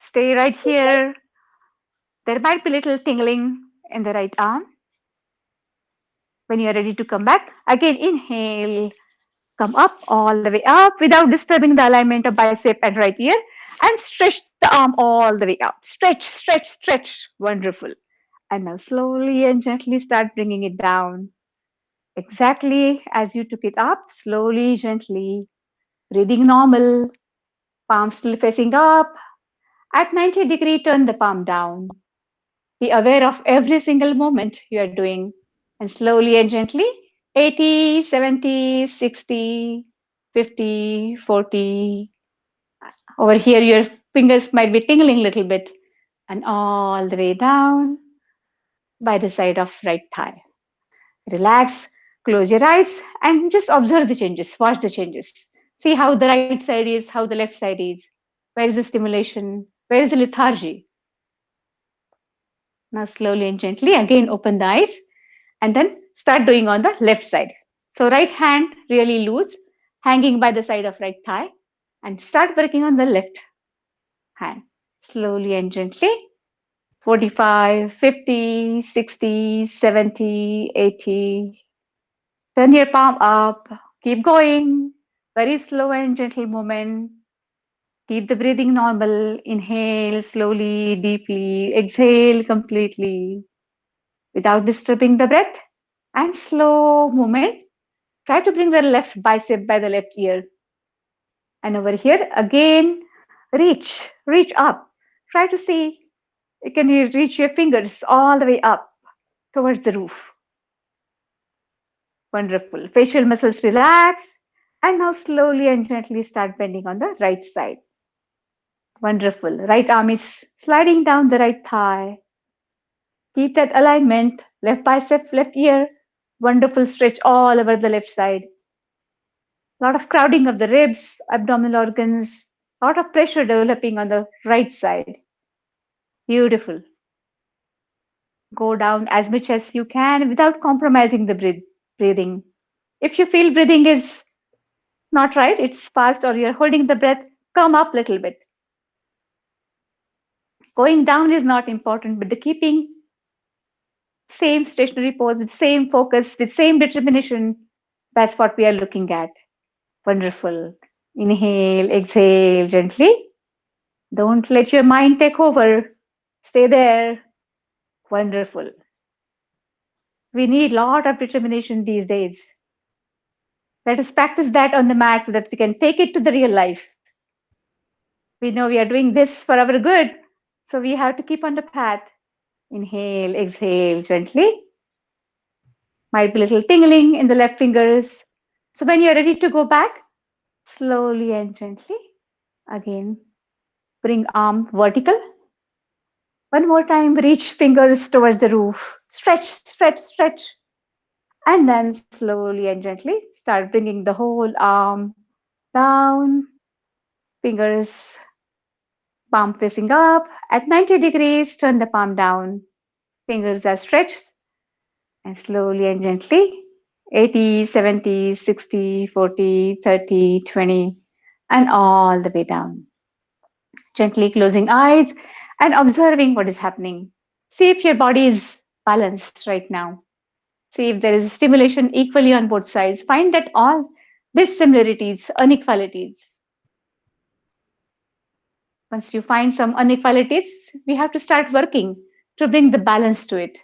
Stay right here. There might be little tingling in the right arm. When you are ready to come back, again inhale, Come up, all the way up without disturbing the alignment of bicep and right ear, and stretch the arm all the way out. Stretch, stretch, stretch. Wonderful. And now slowly and gently start bringing it down. Exactly as you took it up, slowly, gently. Breathing normal. Palm still facing up. At 90-degree, turn the palm down. Be aware of every single movement you are doing. And slowly and gently, 80, 70, 60, 50, 40. Over here, your fingers might be tingling a little bit. And all the way down by the side of right thigh. Relax, close your eyes, and just observe the changes. Watch the changes. See how the right side is, how the left side is. Where is the stimulation? Where is the lethargy? Now, slowly and gently, again open the eyes and then start doing on the left side. So, right hand really loose, hanging by the side of right thigh, and start working on the left hand. Slowly and gently, 45, 50, 60, 70, 80. Turn your palm up, keep going. Very slow and gentle movement. Keep the breathing normal. Inhale slowly, deeply. Exhale completely without disturbing the breath. And slow movement. Try to bring the left bicep by the left ear. And over here, again, reach up. Try to see, can you reach your fingers all the way up towards the roof. Wonderful. Facial muscles relax. And now slowly and gently start bending on the right side. Wonderful. Right arm is sliding down the right thigh. Keep that alignment. Left bicep, left ear. Wonderful stretch all over the left side. A lot of crowding of the ribs, abdominal organs, a lot of pressure developing on the right side. Beautiful. Go down as much as you can without compromising the breathing. If you feel breathing is not right, it's fast, or you're holding the breath, come up a little bit. Going down is not important, but the keeping same stationary pose with same focus, with same determination, that's what we are looking at. Wonderful. Inhale, exhale gently. Don't let your mind take over. Stay there. Wonderful. We need a lot of determination these days. Let us practice that on the mat so that we can take it to the real life. We know we are doing this for our good, so we have to keep on the path. Inhale, exhale gently. Might be a little tingling in the left fingers. So when you're ready to go back, slowly and gently, again, bring arm vertical. One more time, reach fingers towards the roof. Stretch, stretch, stretch. And then slowly and gently, start bringing the whole arm down. Fingers, palm facing up. At 90 degrees, turn the palm down. Fingers are stretched. And slowly and gently, 80, 70, 60, 40, 30, 20, and all the way down. Gently closing eyes and observing what is happening. See if your body is balanced right now. See if there is stimulation equally on both sides. Find that all dissimilarities, inequalities. Once you find some inequalities, we have to start working to bring the balance to it.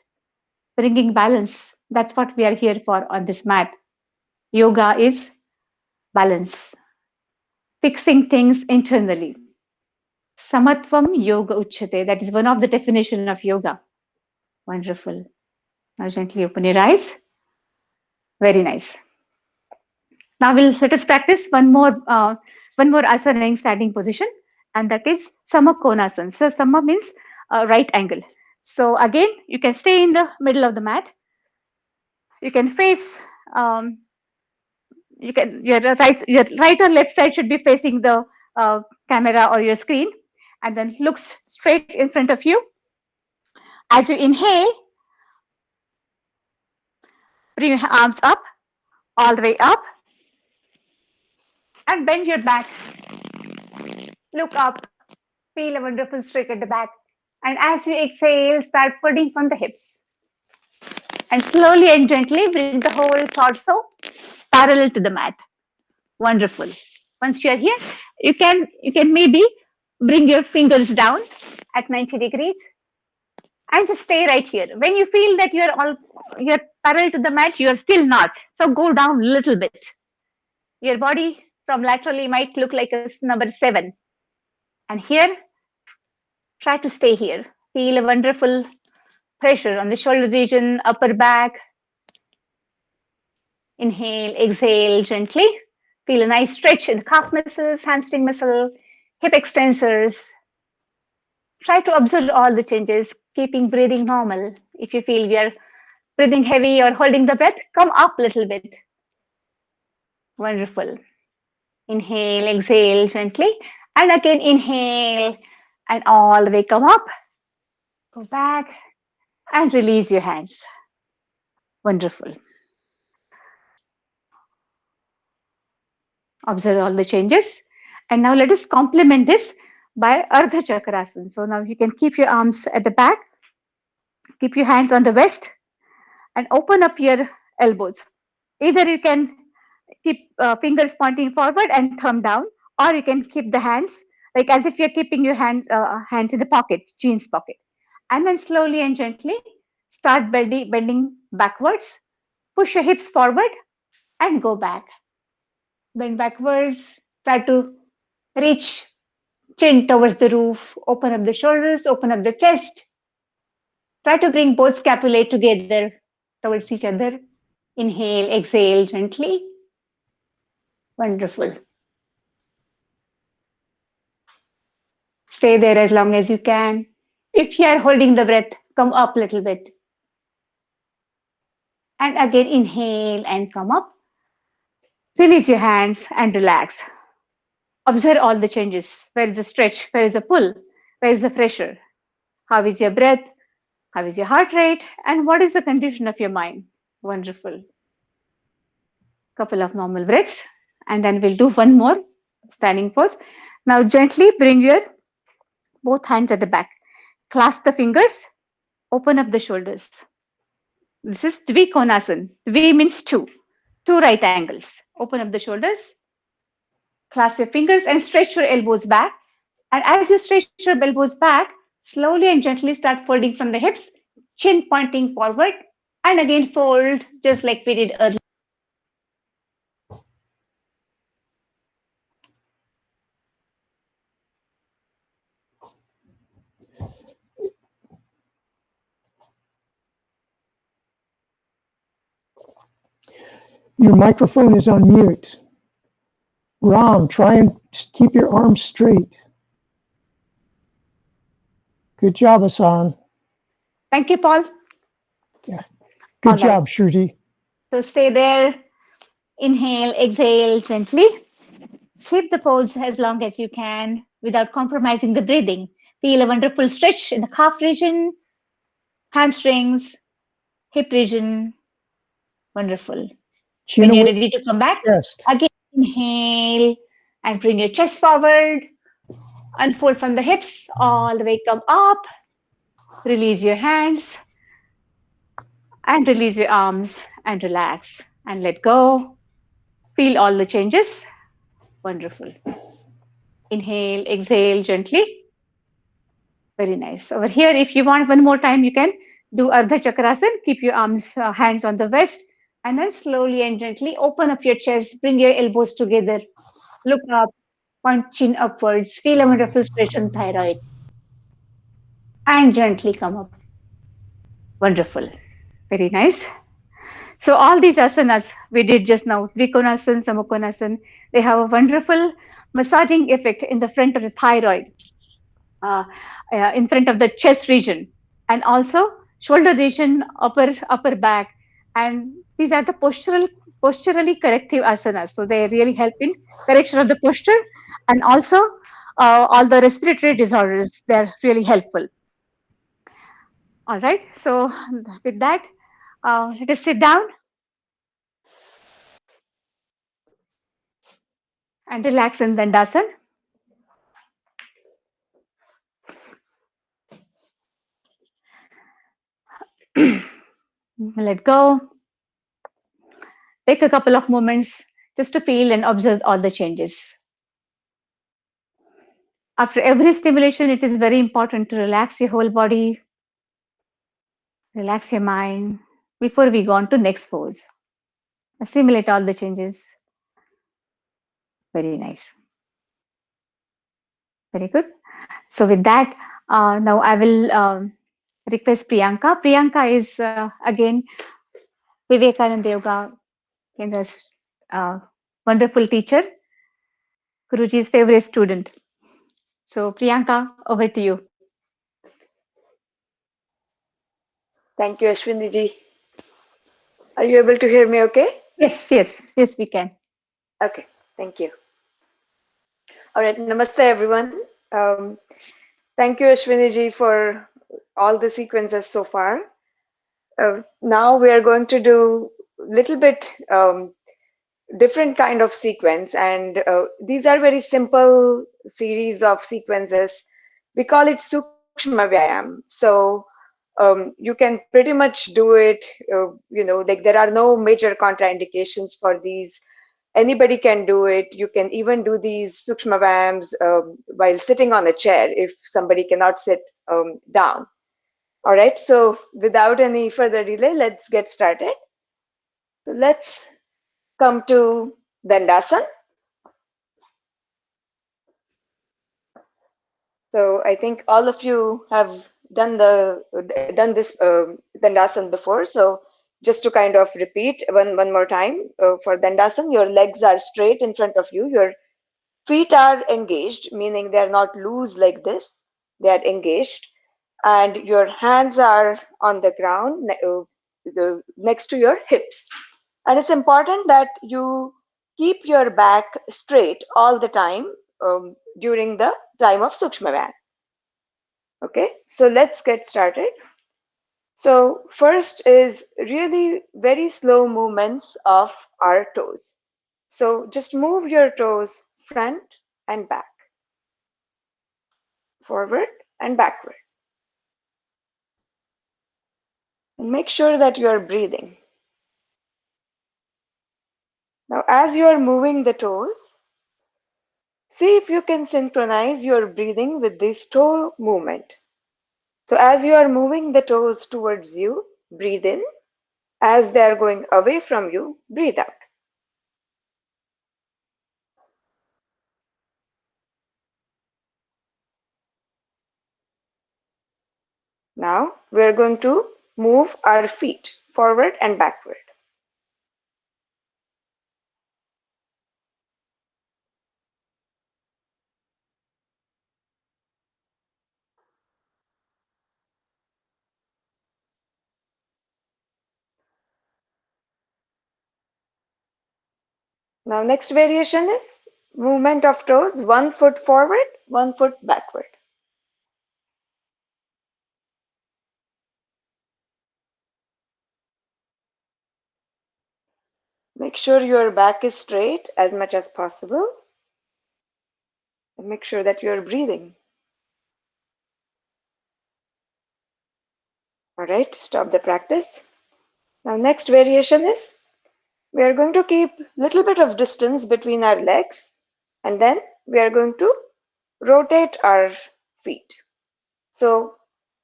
Bringing balance, that's what we are here for on this mat. Yoga is balance, fixing things internally. Samatvam yoga uchyate. That is one of the definition of yoga. Wonderful. Now gently open your eyes. Very nice. Now let us practice one more asana in standing position, and that is Samakonasana. So Sama means right angle. So again, you can stay in the middle of the mat. You can face. Your right or left side should be facing the camera or your screen, and then looks straight in front of you. As you inhale, bring your arms up, all the way up, and bend your back. Look up, feel a wonderful stretch at the back. And as you exhale, start putting from the hips. And slowly and gently bring the whole torso parallel to the mat. Wonderful. Once you are here, you can maybe bring your fingers down at 90 degrees and just stay right here. When you feel that you're parallel to the mat, you are still not. So go down a little bit. Your body from laterally might look like a number 7. And here, try to stay here. Feel a wonderful pressure on the shoulder region, upper back. Inhale, exhale gently. Feel a nice stretch in the calf muscles, hamstring muscle, hip extensors. Try to observe all the changes, keeping breathing normal. If you feel we are breathing heavy or holding the breath, come up a little bit. Wonderful. Inhale, exhale gently. And again, inhale and all the way come up. Go back and release your hands. Wonderful. Observe all the changes. And now let us complement this by Ardha Chakrasana. So now you can keep your arms at the back, keep your hands on the waist, and open up your elbows. Either you can keep fingers pointing forward and thumb down, or you can keep the hands like as if you're keeping your hands in the pocket, jeans pocket. And then slowly and gently start bending backwards. Push your hips forward and go back. Bend backwards. Try to reach chin towards the roof. Open up the shoulders, open up the chest. Try to bring both scapulae together towards each other. Inhale, exhale gently. Wonderful. Stay there as long as you can. If you are holding the breath, come up a little bit. And again, inhale and come up. Release your hands and relax. Observe all the changes. Where is the stretch? Where is the pull? Where is the pressure? How is your breath? How is your heart rate? And what is the condition of your mind? Wonderful. Couple of normal breaths. And then we'll do one more standing pose. Now gently bring your both hands at the back. Clasp the fingers. Open up the shoulders. This is Dvikonasana. Dvi means two. Two right angles. Open up the shoulders. Clasp your fingers and stretch your elbows back. And as you stretch your elbows back, slowly and gently start folding from the hips, chin pointing forward, and again fold just like we did earlier.
Your microphone is on mute. Ram, try and keep your arms straight. Good job, Hassan.
Thank you, Paul.
Yeah. Good
All
job,
right.
Shruti.
So stay there. Inhale, exhale gently. Keep the pose as long as you can without compromising the breathing. Feel a wonderful stretch in the calf region, hamstrings, hip region. Wonderful.
Chin
When you're
away
ready to come back,
chest.
again inhale and bring your chest forward. Unfold from the hips, all the way come up. Release your hands and release your arms and relax and let go. Feel all the changes. Wonderful. Inhale, exhale gently. Very nice. Over here, if you want one more time, you can do Ardha Chakrasana. Keep your arms, hands on the waist, and then slowly and gently open up your chest. Bring your elbows together. Look up, point chin upwards. Feel a wonderful stretch on thyroid, and gently come up. Wonderful. Very nice. So all these asanas we did just now, Vikonasana, Samukonasana, they have a wonderful massaging effect in the front of the thyroid, uh, in front of the chest region, and also shoulder region, upper back, and these are the posturally corrective asanas. So they really help in correction of the posture, and also all the respiratory disorders. They're really helpful. All right. So with that, let us sit down and relax in Dandasana. Let go. Take a couple of moments just to feel and observe all the changes. After every stimulation, it is very important to relax your whole body, relax your mind before we go on to next pose. Assimilate all the changes. Very nice. Very good. So with that, now I will request Priyanka. Priyanka is again Vivekananda Yoga Kendra's wonderful teacher, Guruji's favorite student. So Priyanka, over to you.
Thank you, Ashwini ji. Are you able to hear me okay?
Yes, we can.
Okay, thank you. All right, namaste everyone. Thank you, Ashwini ji, for all the sequences so far. Now we are going to do a little bit different kind of sequence, and these are very simple series of sequences. We call it Sukshma Vyayam. So you can pretty much do it, like there are no major contraindications for these. Anybody can do it. You can even do these Sukshma Vyayams while sitting on a chair if somebody cannot sit down. All right, so without any further delay, let's get started. So let's come to Dandasana. So I think all of you have done this Dandasana before. So just to kind of repeat one more time, for Dandasana, your legs are straight in front of you. Your feet are engaged, meaning they are not loose like this. They are engaged, and your hands are on the ground next to your hips. And it's important that you keep your back straight all the time during the time of Sukshma Vyayam. Okay, so let's get started. So first is really very slow movements of our toes. So just move your toes front and back, forward and backward. And make sure that you are breathing. Now, as you are moving the toes, see if you can synchronize your breathing with this toe movement. So as you are moving the toes towards you, breathe in. As they are going away from you, breathe out. Now we are going to move our feet forward and backward. Now next variation is movement of toes, 1 foot forward, 1 foot backward. Make sure your back is straight as much as possible. And make sure that you are breathing. All right, stop the practice. Now next variation is we are going to keep a little bit of distance between our legs, and then we are going to rotate our feet. So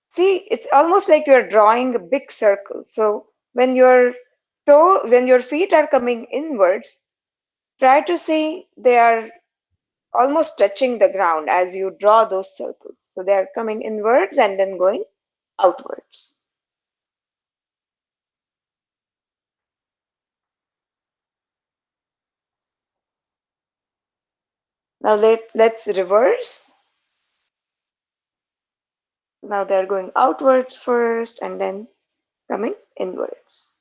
see, it's almost like you're drawing a big circle. So when your feet are coming inwards, try to see they are almost touching the ground as you draw those circles. So they are coming inwards and then going outwards. Now let's reverse. Now they're going outwards first and then coming inwards.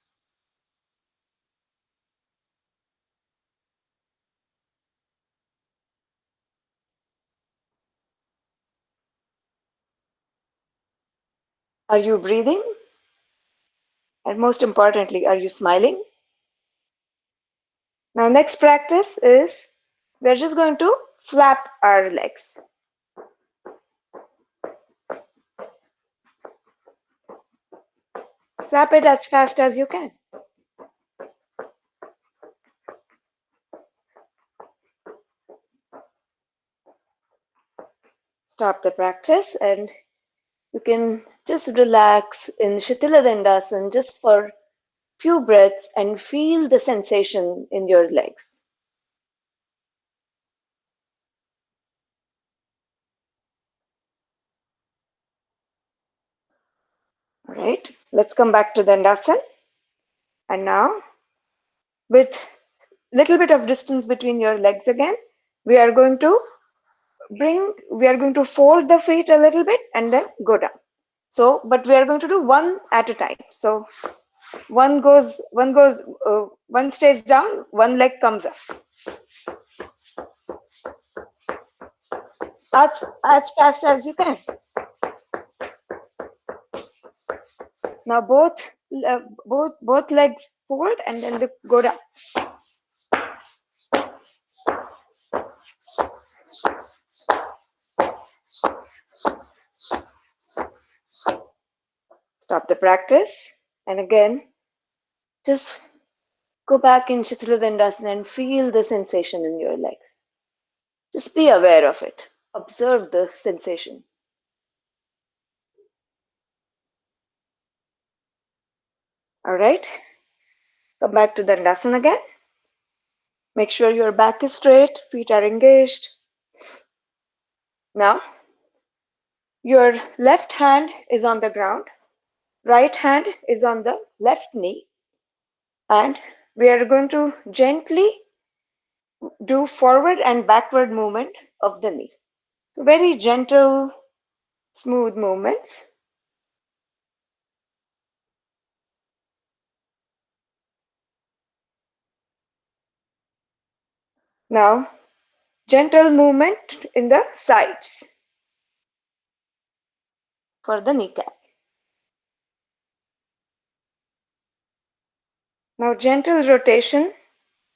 Are you breathing? And most importantly, are you smiling? Now next practice is we're just going to flap our legs. Flap it as fast as you can. Stop the practice and you can just relax in Shitila Dandasana just for few breaths and feel the sensation in your legs. All right, let's come back to Dandasana. And now, with little bit of distance between your legs again, we are going to fold the feet a little bit and then go down. So, but we are going to do one at a time. So one stays down, one leg comes up. As fast as you can. Now both legs forward and then go down. Stop the practice and again just go back in Shitila Dandasana and feel the sensation in your legs. Just be aware of it. Observe the sensation. All right. Come back to Dandasana again. Make sure your back is straight, feet are engaged. Now, your left hand is on the ground, right hand is on the left knee, and we are going to gently do forward and backward movement of the knee. So very gentle, smooth movements. Now, gentle movement in the sides for the kneecap. Now, gentle rotation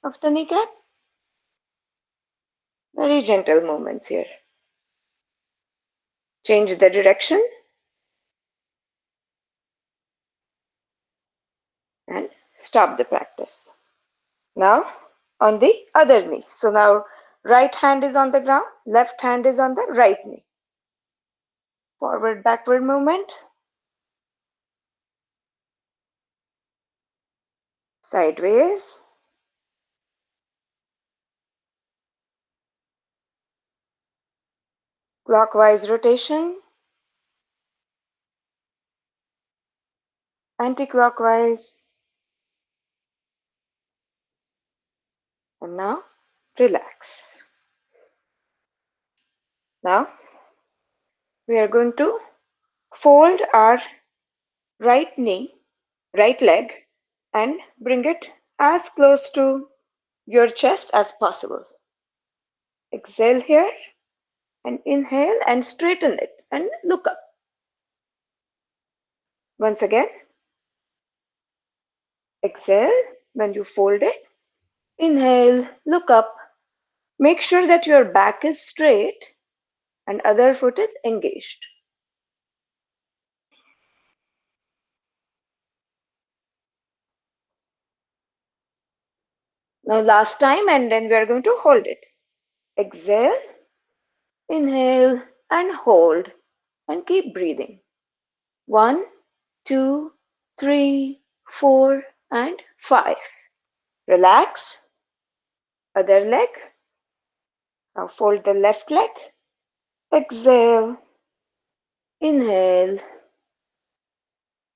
of the kneecap. Very gentle movements here. Change the direction and stop the practice. Now, on the other knee. So now, right hand is on the ground, left hand is on the right knee. Forward, backward movement. Sideways. Clockwise rotation. Anti-clockwise. And now, relax. Now, we are going to fold our right knee, right leg, and bring it as close to your chest as possible. Exhale here and inhale and straighten it and look up. Once again, exhale when you fold it. Inhale, look up. Make sure that your back is straight and other foot is engaged. Now last time, and then we are going to hold it. Exhale, inhale and hold and keep breathing. 1, 2, 3, 4 and 5. Relax. Other leg. Now fold the left leg. Exhale. Inhale.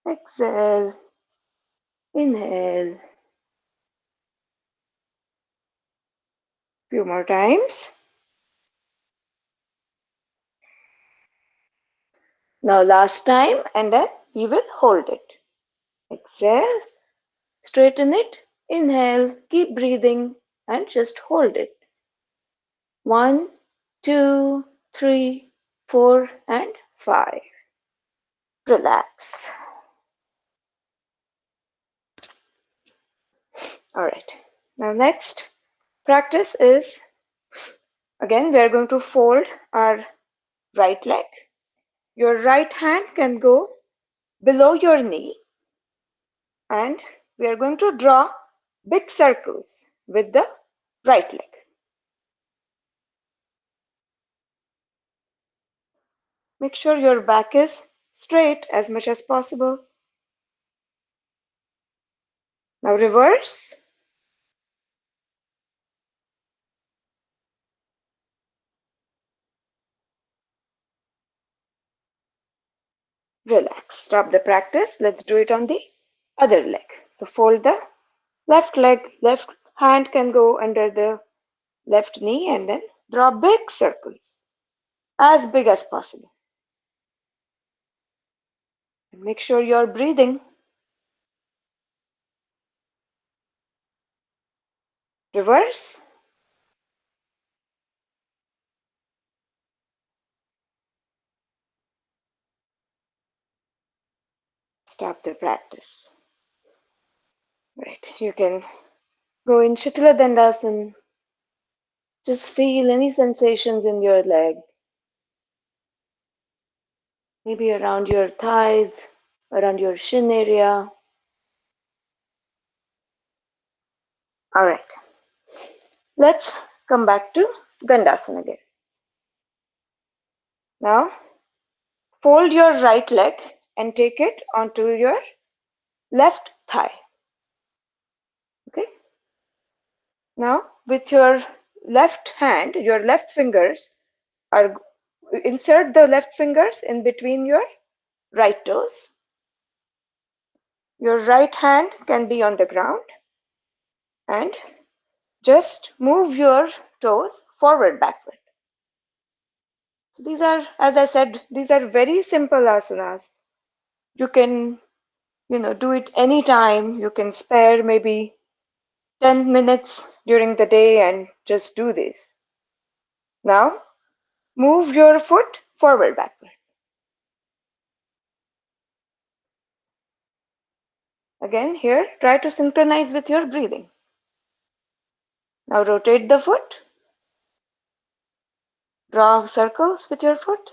Exhale. Inhale. Few more times. Now last time, and then we will hold it. Exhale. Straighten it. Inhale. Keep breathing and just hold it. 1, 2, 3, 4 and 5. Relax. All right. Now next practice is, again, we are going to fold our right leg. Your right hand can go below your knee and we are going to draw big circles with the right leg. Make sure your back is straight as much as possible. Now reverse. Relax. Stop the practice. Let's do it on the other leg. So fold the left leg. Left hand can go under the left knee and then draw big circles, as big as possible. And make sure you're breathing. Reverse. Stop the practice. Right. You can go in Shitala Dandasana. Just feel any sensations in your leg. Maybe around your thighs, around your shin area. All right. Let's come back to Dandasana again. Now, fold your right leg and take it onto your left thigh. Okay. Now, with your left hand, your left fingers are insert the left fingers in between your right toes. Your right hand can be on the ground and just move your toes forward, backward. So these are, as I said, these are very simple asanas. You can, do it anytime. You can spare maybe 10 minutes during the day and just do this. Now, move your foot forward, backward. Again, here, try to synchronize with your breathing. Now rotate the foot. Draw circles with your foot.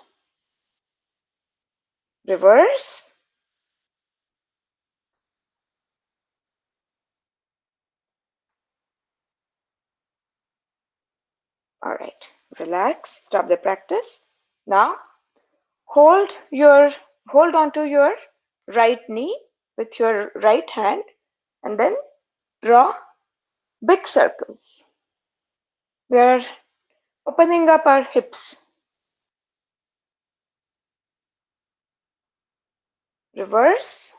Reverse. All right, relax, stop the practice. Now, hold on to your right knee with your right hand and then draw big circles. We are opening up our hips. Reverse.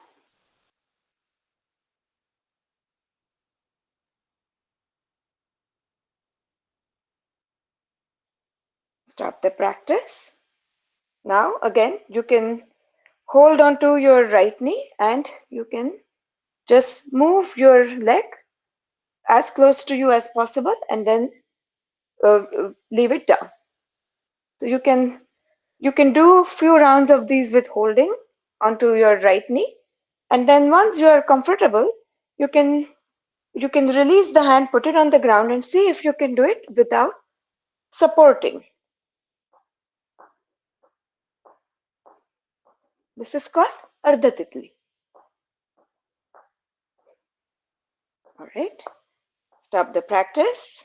Stop the practice. Now, again, you can hold on to your right knee and you can just move your leg as close to you as possible and then leave it down. So you can do a few rounds of these with holding onto your right knee, and then once you are comfortable, you can release the hand, put it on the ground, and see if you can do it without supporting. This is called Ardha Titli. All right, stop the practice.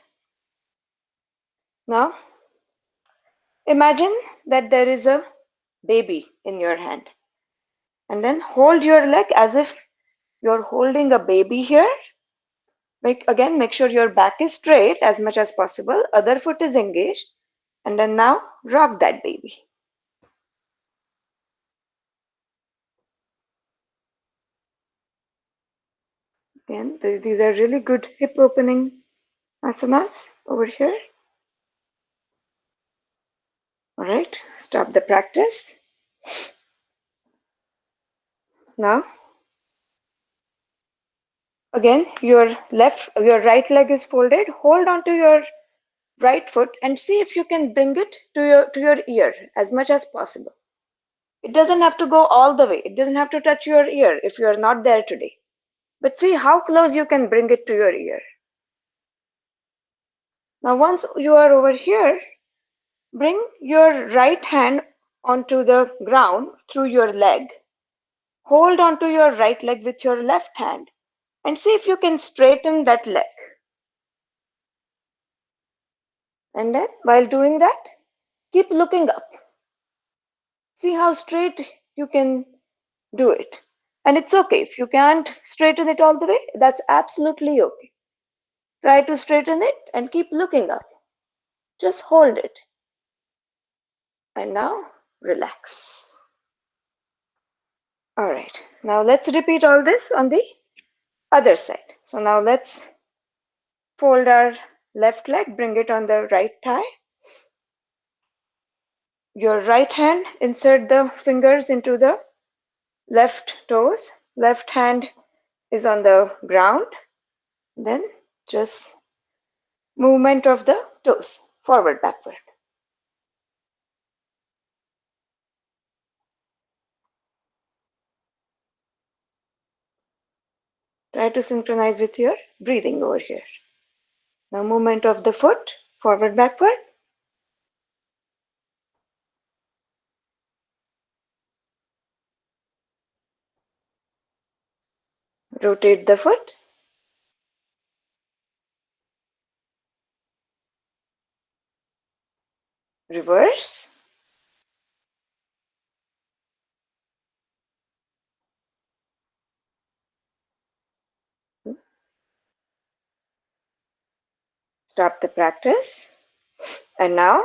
Now, imagine that there is a baby in your hand, and then hold your leg as if you're holding a baby here. Make sure your back is straight as much as possible. Other foot is engaged. And then now rock that baby. Again, these are really good hip opening asanas over here. All right, stop the practice. Now, again, your right leg is folded. Hold on to your right foot and see if you can bring it to your ear as much as possible. It doesn't have to go all the way. It doesn't have to touch your ear if you are not there today. But see how close you can bring it to your ear. Now, once you are over here, bring your right hand onto the ground through your leg. Hold onto your right leg with your left hand and see if you can straighten that leg. And then while doing that, keep looking up. See how straight you can do it. And it's okay. If you can't straighten it all the way, that's absolutely okay. Try to straighten it and keep looking up. Just hold it. And now relax. All right. Now let's repeat all this on the other side. So now let's fold our left leg, bring it on the right thigh. Your right hand, insert the fingers into the left toes. Left hand is on the ground. Then just movement of the toes, forward, backward. Try to synchronize with your breathing over here. Now movement of the foot, forward, backward. Rotate the foot. Reverse. Stop the practice. And now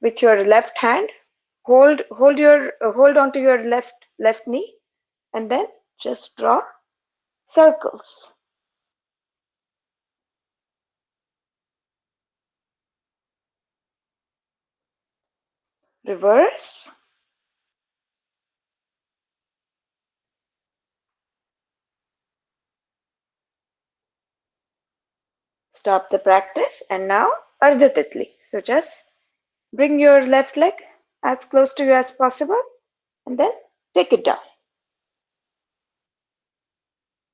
with your left hand, hold on to your left knee, and then just draw circles. Reverse. Stop the practice, and now Ardha Titli. So just bring your left leg as close to you as possible and then take it down.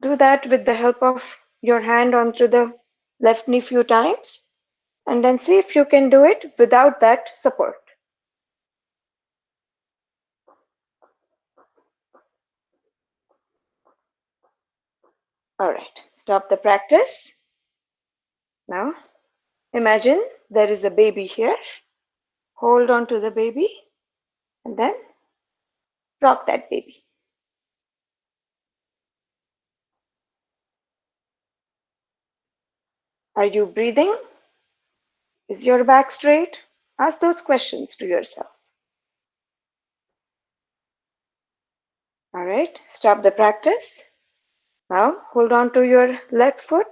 Do that with the help of your hand onto the left knee few times, and then see if you can do it without that support. All right, stop the practice. Now imagine there is a baby here. Hold on to the baby and then rock that baby. Are you breathing? Is your back straight? Ask those questions to yourself. All right, stop the practice. Now hold on to your left foot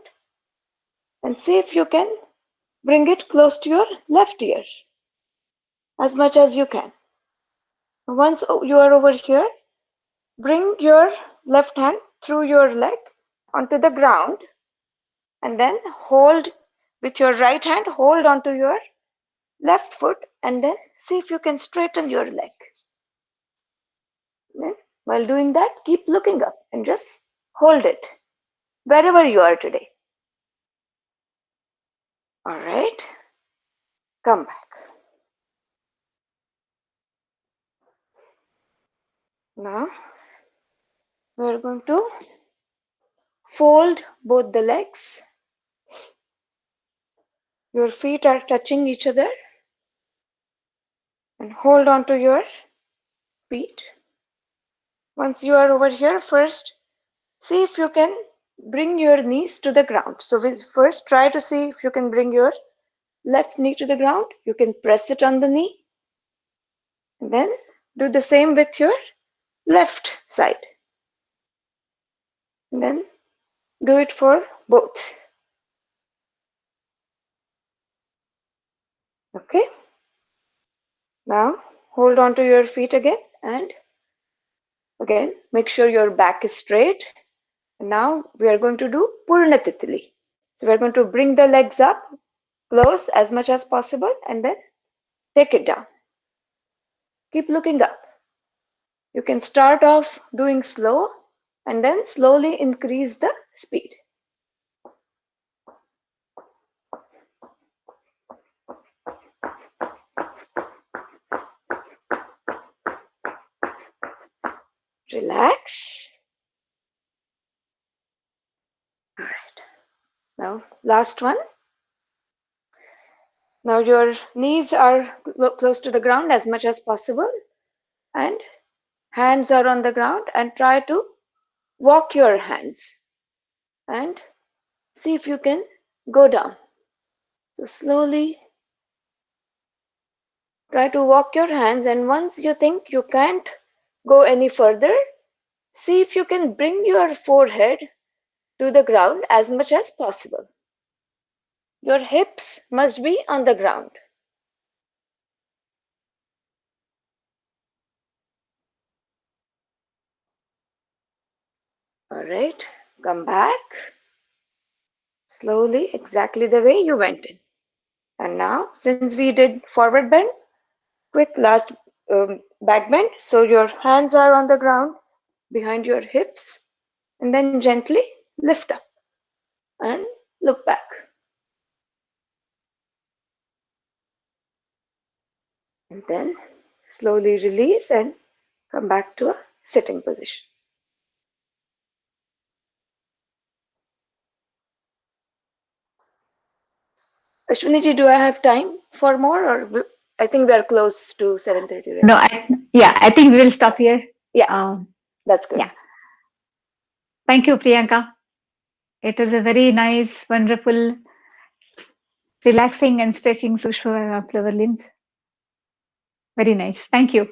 and see if you can bring it close to your left ear as much as you can. Once you are over here, bring your left hand through your leg onto the ground and then hold with your right hand, hold onto your left foot and then see if you can straighten your leg. Then, while doing that, keep looking up and just hold it wherever you are today. All right, come back. Now we're going to fold both the legs. Your feet are touching each other and hold on to your feet. Once you are over here, first see if you can bring your knees to the ground. So we'll first try to see if you can bring your left knee to the ground. You can press it on the knee. And then do the same with your left side. And then do it for both. Okay. Now hold on to your feet again and again make sure your back is straight. And now we are going to do Purna Titli. So we're going to bring the legs up close as much as possible and then take it down. Keep looking up. You can start off doing slow and then slowly increase the speed. Relax. All right. Now, last one. Now your knees are close to the ground as much as possible. and hands are on the ground, and try to walk your hands and see if you can go down. So slowly try to walk your hands, and once you think you can't go any further, see if you can bring your forehead to the ground as much as possible. Your hips must be on the ground. All right, come back slowly, exactly the way you went in. And now, since we did forward bend, quick last back bend. So your hands are on the ground behind your hips, and then gently lift up and look back. And then slowly release and come back to a sitting position. Ashwini ji, do I have time for more, or I think we are close to 7:30. Right?
No, I think we will stop here.
Yeah, that's good.
Yeah. Thank you, Priyanka. It was a very nice, wonderful, relaxing and stretching Sushma of our limbs. Very nice. Thank you.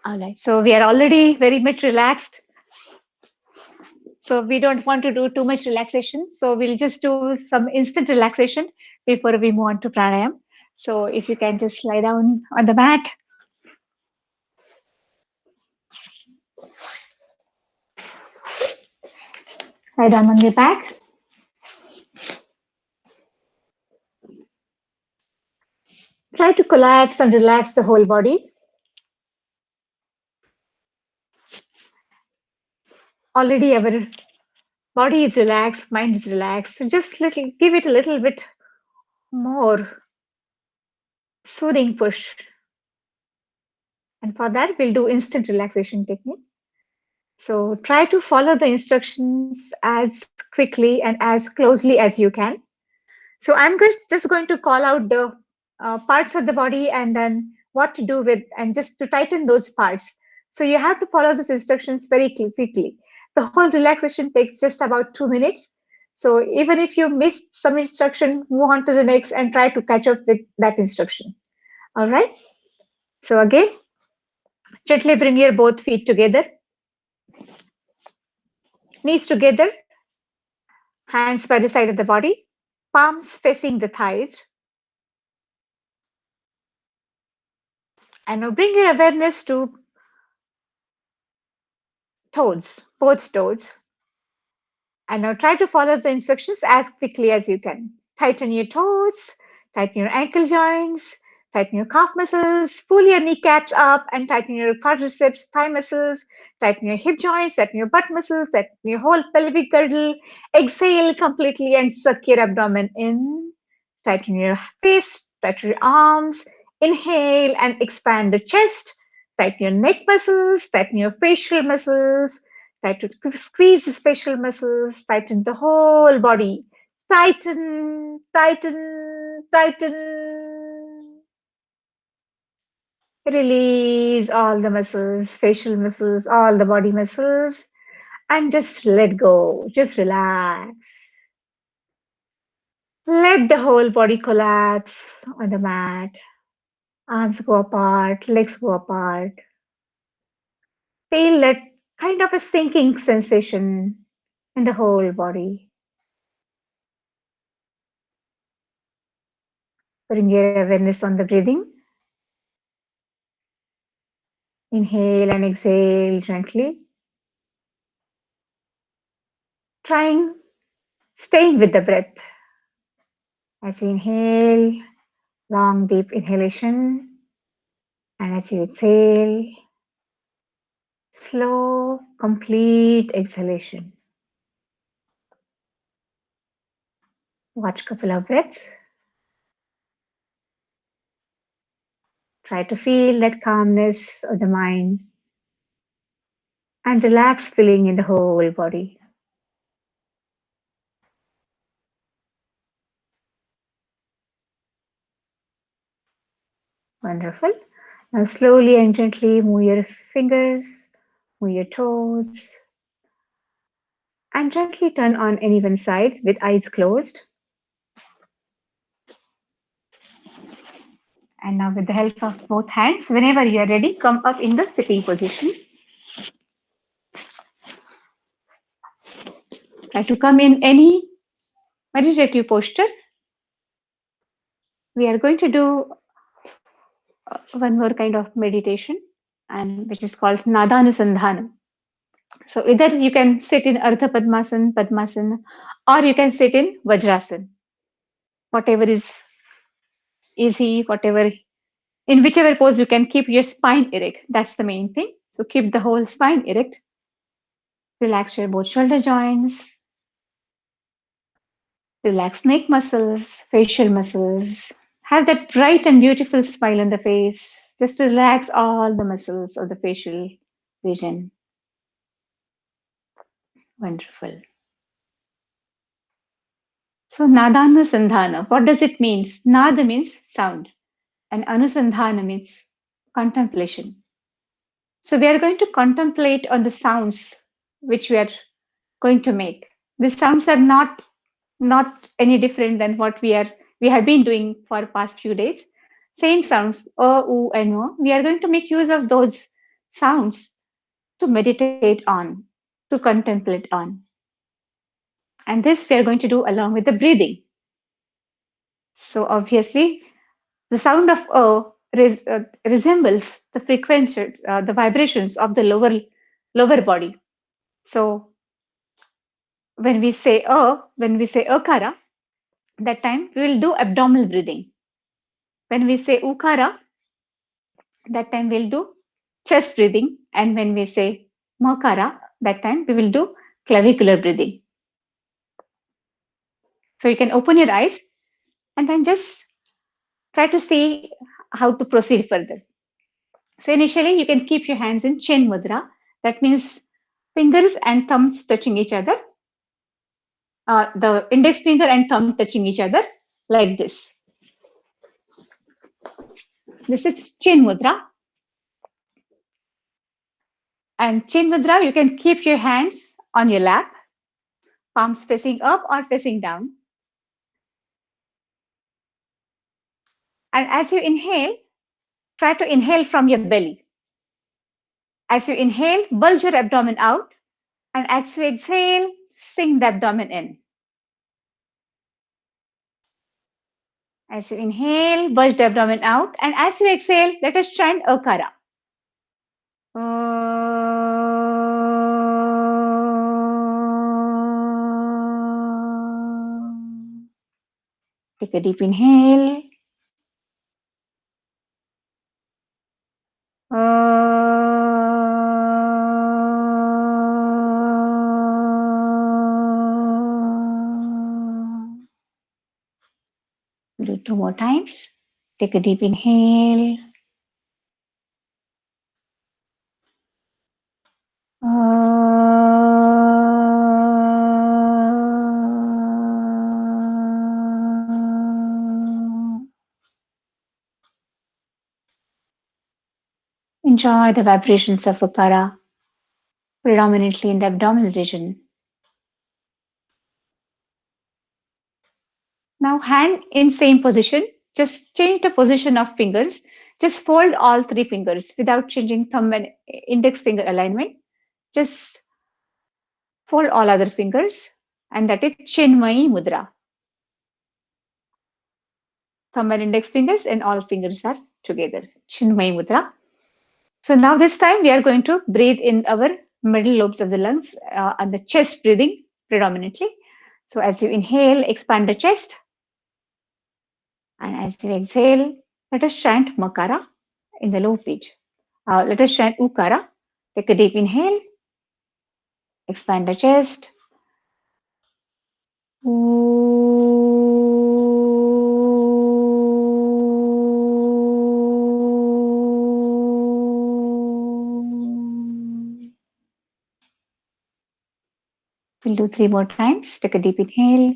All right. So we are already very much relaxed. So we don't want to do too much relaxation. So we'll just do some instant relaxation before we move on to pranayam. So if you can just lie down on the mat. Lie down on your back. Try to collapse and relax the whole body. Already our body is relaxed, mind is relaxed. So just give it a little bit more soothing push. And for that, we'll do instant relaxation technique. So try to follow the instructions as quickly and as closely as you can. So I'm just going to call out the parts of the body and then what to do with, and just to tighten those parts. So you have to follow these instructions very quickly. The whole relaxation takes just about 2 minutes. So even if you missed some instruction, move on to the next and try to catch up with that instruction. All right. So again, gently bring your both feet together, knees together, hands by the side of the body, palms facing the thighs. And now bring your awareness to toes, both toes. And now try to follow the instructions as quickly as you can. Tighten your toes, tighten your ankle joints, tighten your calf muscles, pull your kneecaps up and tighten your quadriceps, thigh muscles, tighten your hip joints, tighten your butt muscles, tighten your whole pelvic girdle. Exhale completely and suck your abdomen in. Tighten your face, tighten your arms. Inhale and expand the chest. Tighten your neck muscles, tighten your facial muscles. Tighten, squeeze the facial muscles, tighten the whole body. Tighten, tighten, tighten. Release all the muscles, facial muscles, all the body muscles, and just let go. Just relax. Let the whole body collapse on the mat. Arms go apart, legs go apart. Feel that kind of a sinking sensation in the whole body. Bring your awareness on the breathing. Inhale and exhale gently. Staying with the breath. As you inhale, long deep inhalation. And as you exhale, slow, complete exhalation. Watch a couple of breaths. Try to feel that calmness of the mind and relaxed feeling in the whole body. Wonderful. Now slowly and gently move your fingers, move your toes, and gently turn on any one side with eyes closed. And now with the help of both hands, whenever you are ready, come up in the sitting position. Try to come in any meditative posture. We are going to do one more kind of meditation, and which is called Nadanusandhanam. So either you can sit in Ardha Padmasana, or you can sit in Vajrasana. Whatever is easy, whatever in whichever pose you can keep your spine erect. That's the main thing. So keep the whole spine erect. Relax your both shoulder joints. Relax neck muscles, facial muscles. Have that bright and beautiful smile on the face. Just relax all the muscles of the facial region. Wonderful. So Nadanusandhana, what does it mean? Nada means sound and Anusandhana means contemplation. So we are going to contemplate on the sounds which we are going to make. The sounds are not any different than what we have been doing for past few days. Same sounds, oo, and o. We are going to make use of those sounds to meditate on, to contemplate on. And this we are going to do along with the breathing. So obviously, the sound of resembles the frequency, the vibrations of the lower body. So when we say akara, that time we will do abdominal breathing. When we say ukara, that time we'll do chest breathing. And when we say makara, that time we will do clavicular breathing. So you can open your eyes and then just try to see how to proceed further. So initially you can keep your hands in chin mudra. That means fingers and thumbs touching each other. The index finger and thumb touching each other like this. This is chin mudra. And chin mudra, you can keep your hands on your lap, palms facing up or facing down. And as you inhale, try to inhale from your belly. As you inhale, bulge your abdomen out. And as you exhale, sink the abdomen in. As you inhale, bulge the abdomen out. And as you exhale, let us chant Akara. Take a deep inhale. Do 2 more times. Take a deep inhale. Enjoy the vibrations of Ukara, predominantly in the abdominal region. Now hand in same position, just change the position of fingers. Just fold all 3 fingers without changing thumb and index finger alignment. Just fold all other fingers, and that is Chinmayi Mudra. Thumb and index fingers and all fingers are together. Chinmayi Mudra. So now this time we are going to breathe in our middle lobes of the lungs and the chest breathing predominantly. So as you inhale, expand the chest. And as you exhale, let us chant Makara in the low pitch. Let us chant Ukara. Take a deep inhale. Expand the chest. We'll do 3 more times. Take a deep inhale.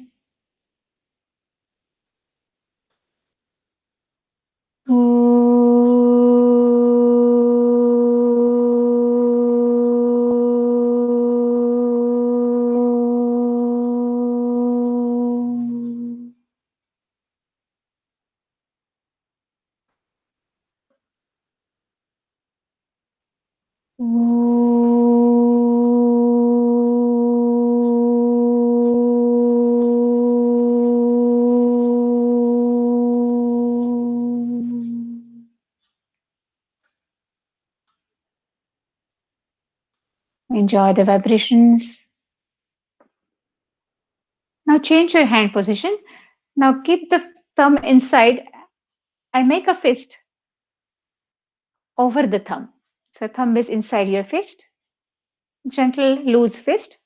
Enjoy the vibrations. Now change your hand position. Now keep the thumb inside and make a fist over the thumb. So thumb is inside your fist. Gentle loose fist.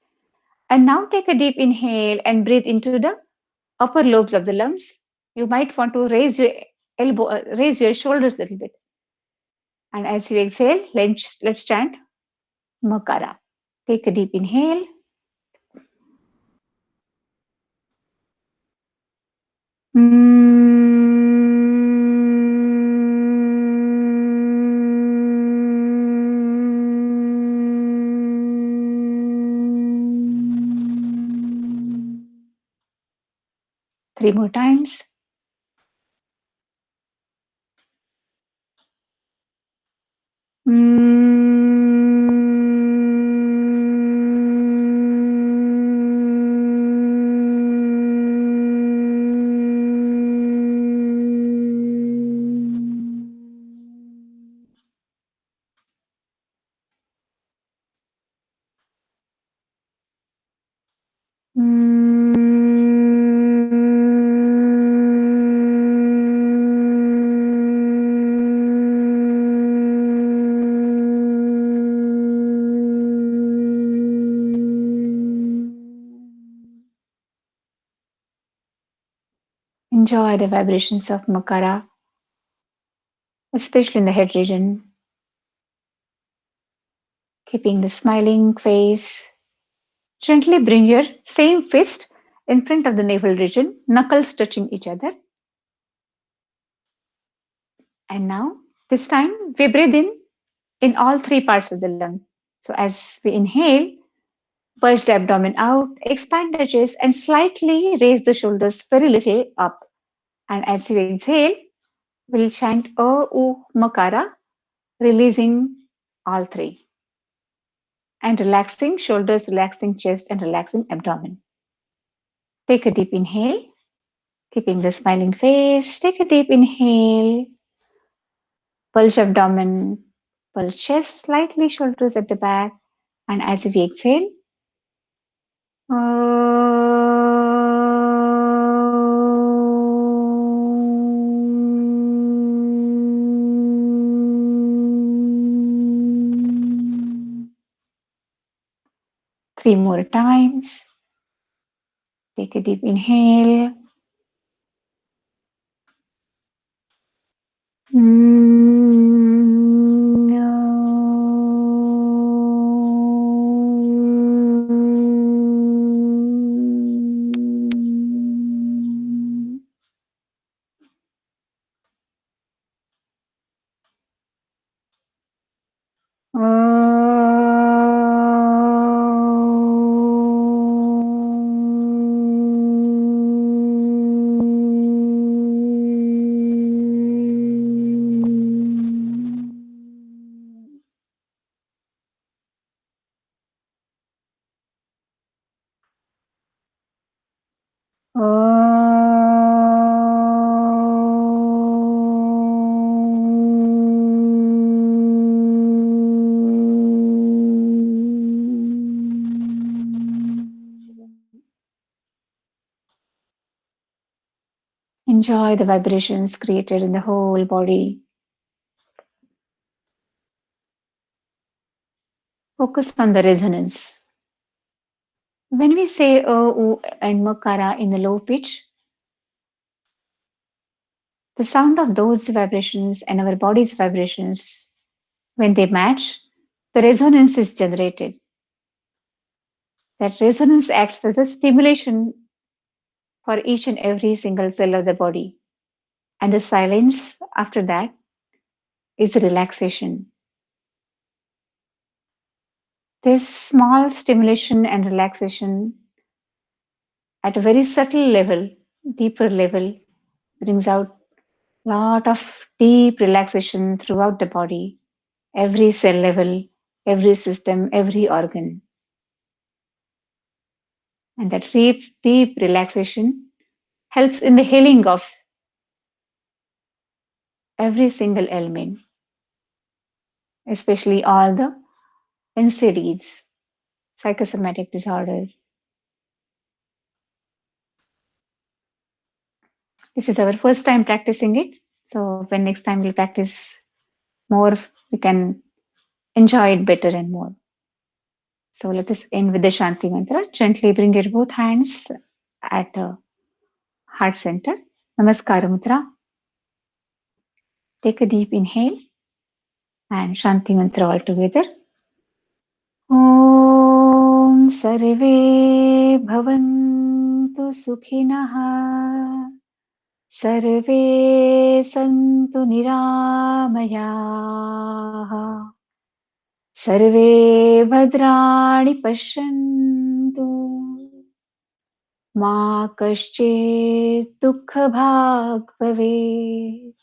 And now take a deep inhale and breathe into the upper lobes of the lungs. You might want to raise your raise your shoulders a little bit. And as you exhale, let's chant Makara. Take a deep inhale. Three more times. Enjoy the vibrations of Makara, especially in the head region. Keeping the smiling face. Gently bring your same fist in front of the navel region, knuckles touching each other. And now, this time, we breathe in all three parts of the lung. So as we inhale, push the abdomen out, expand the chest, and slightly raise the shoulders very little up. And as you exhale, we'll chant O U Makara, releasing all three. And relaxing shoulders, relaxing chest, and relaxing abdomen. Take a deep inhale, keeping the smiling face. Take a deep inhale. Bulge abdomen, bulge chest, slightly shoulders at the back. And as we exhale, three more times. Take a deep inhale. Enjoy the vibrations created in the whole body. Focus on the resonance. When we say U and Makara in a low pitch, the sound of those vibrations and our body's vibrations, when they match, the resonance is generated. That resonance acts as a stimulation for each and every single cell of the body. And the silence after that is relaxation. This small stimulation and relaxation at a very subtle level, deeper level, brings out a lot of deep relaxation throughout the body, every cell level, every system, every organ. And that deep relaxation helps in the healing of every single element, especially all the NCDs. psychosomatic disorders. This is our first time practicing it. So when next time we practice more, we can enjoy it better and more. So let us end with the Shanti mantra. Gently bring your both hands at heart center. Namaskara mudra. Take a deep inhale and Shanti mantra all together. Om Sarve Bhavantu Sukhinah. Sarve Santu Niramayaः. Sarve Bhadrani Pashyantu. Ma Kaschit Dukha Bhag Bhavet.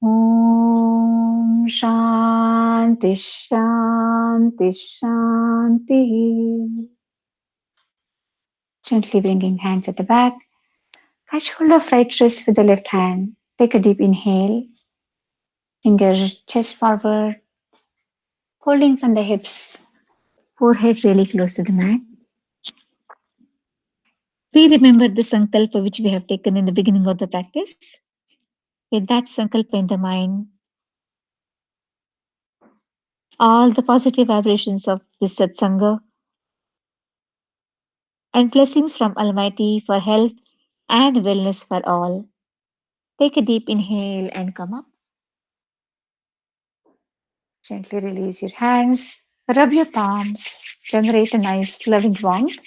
Om Shanti Shanti Shanti. Gently bringing hands at the back. Catch hold of right wrist with the left hand. Take a deep inhale. Bring your chest forward. Holding from the hips. Forehead really close to the mat. Remember the sankalpa which we have taken in the beginning of the practice. With that sankalpa in the mind, all the positive vibrations of this satsanga and blessings from Almighty for health and wellness for all. Take a deep inhale and come up. Gently release your hands. Rub your palms. Generate a nice loving warmth.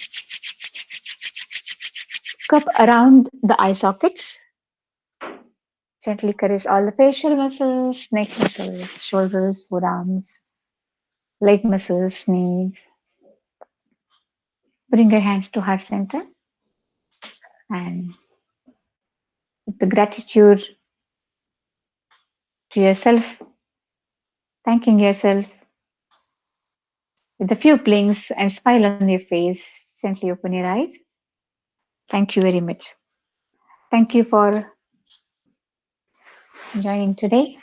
Cup around the eye sockets. Gently caress all the facial muscles, neck muscles, shoulders, forearms, leg muscles, knees. Bring your hands to heart center. And with the gratitude to yourself, thanking yourself, with a few blinks and smile on your face, gently open your eyes. Thank you very much. Thank you for joining today.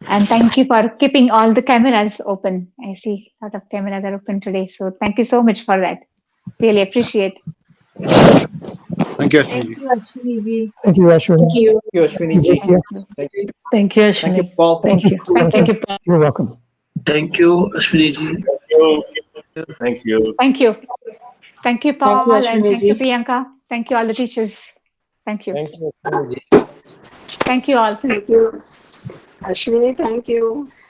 And thank you for keeping all the cameras open. I see a lot of cameras are open today. So thank you so much for that. Really appreciate.
Thank you, Ashwini.
Thank you, Ashwini.
Thank you.
Thank you, Ashwini ji.
Thank you.
Thank you,
Thank
Ashwini.
you, Paul.
Thank you.
Thank
Thank
you.
you, Paul.
You're welcome.
Thank you, Ashwini ji. Thank you.
Thank you. Thank you, Paul, and
Ashwini
thank you,
ji.
Priyanka. Thank you, all the teachers. Thank you.
Thank you, Ashwini ji.
Thank you all.
Thank you. Ashwini, thank you.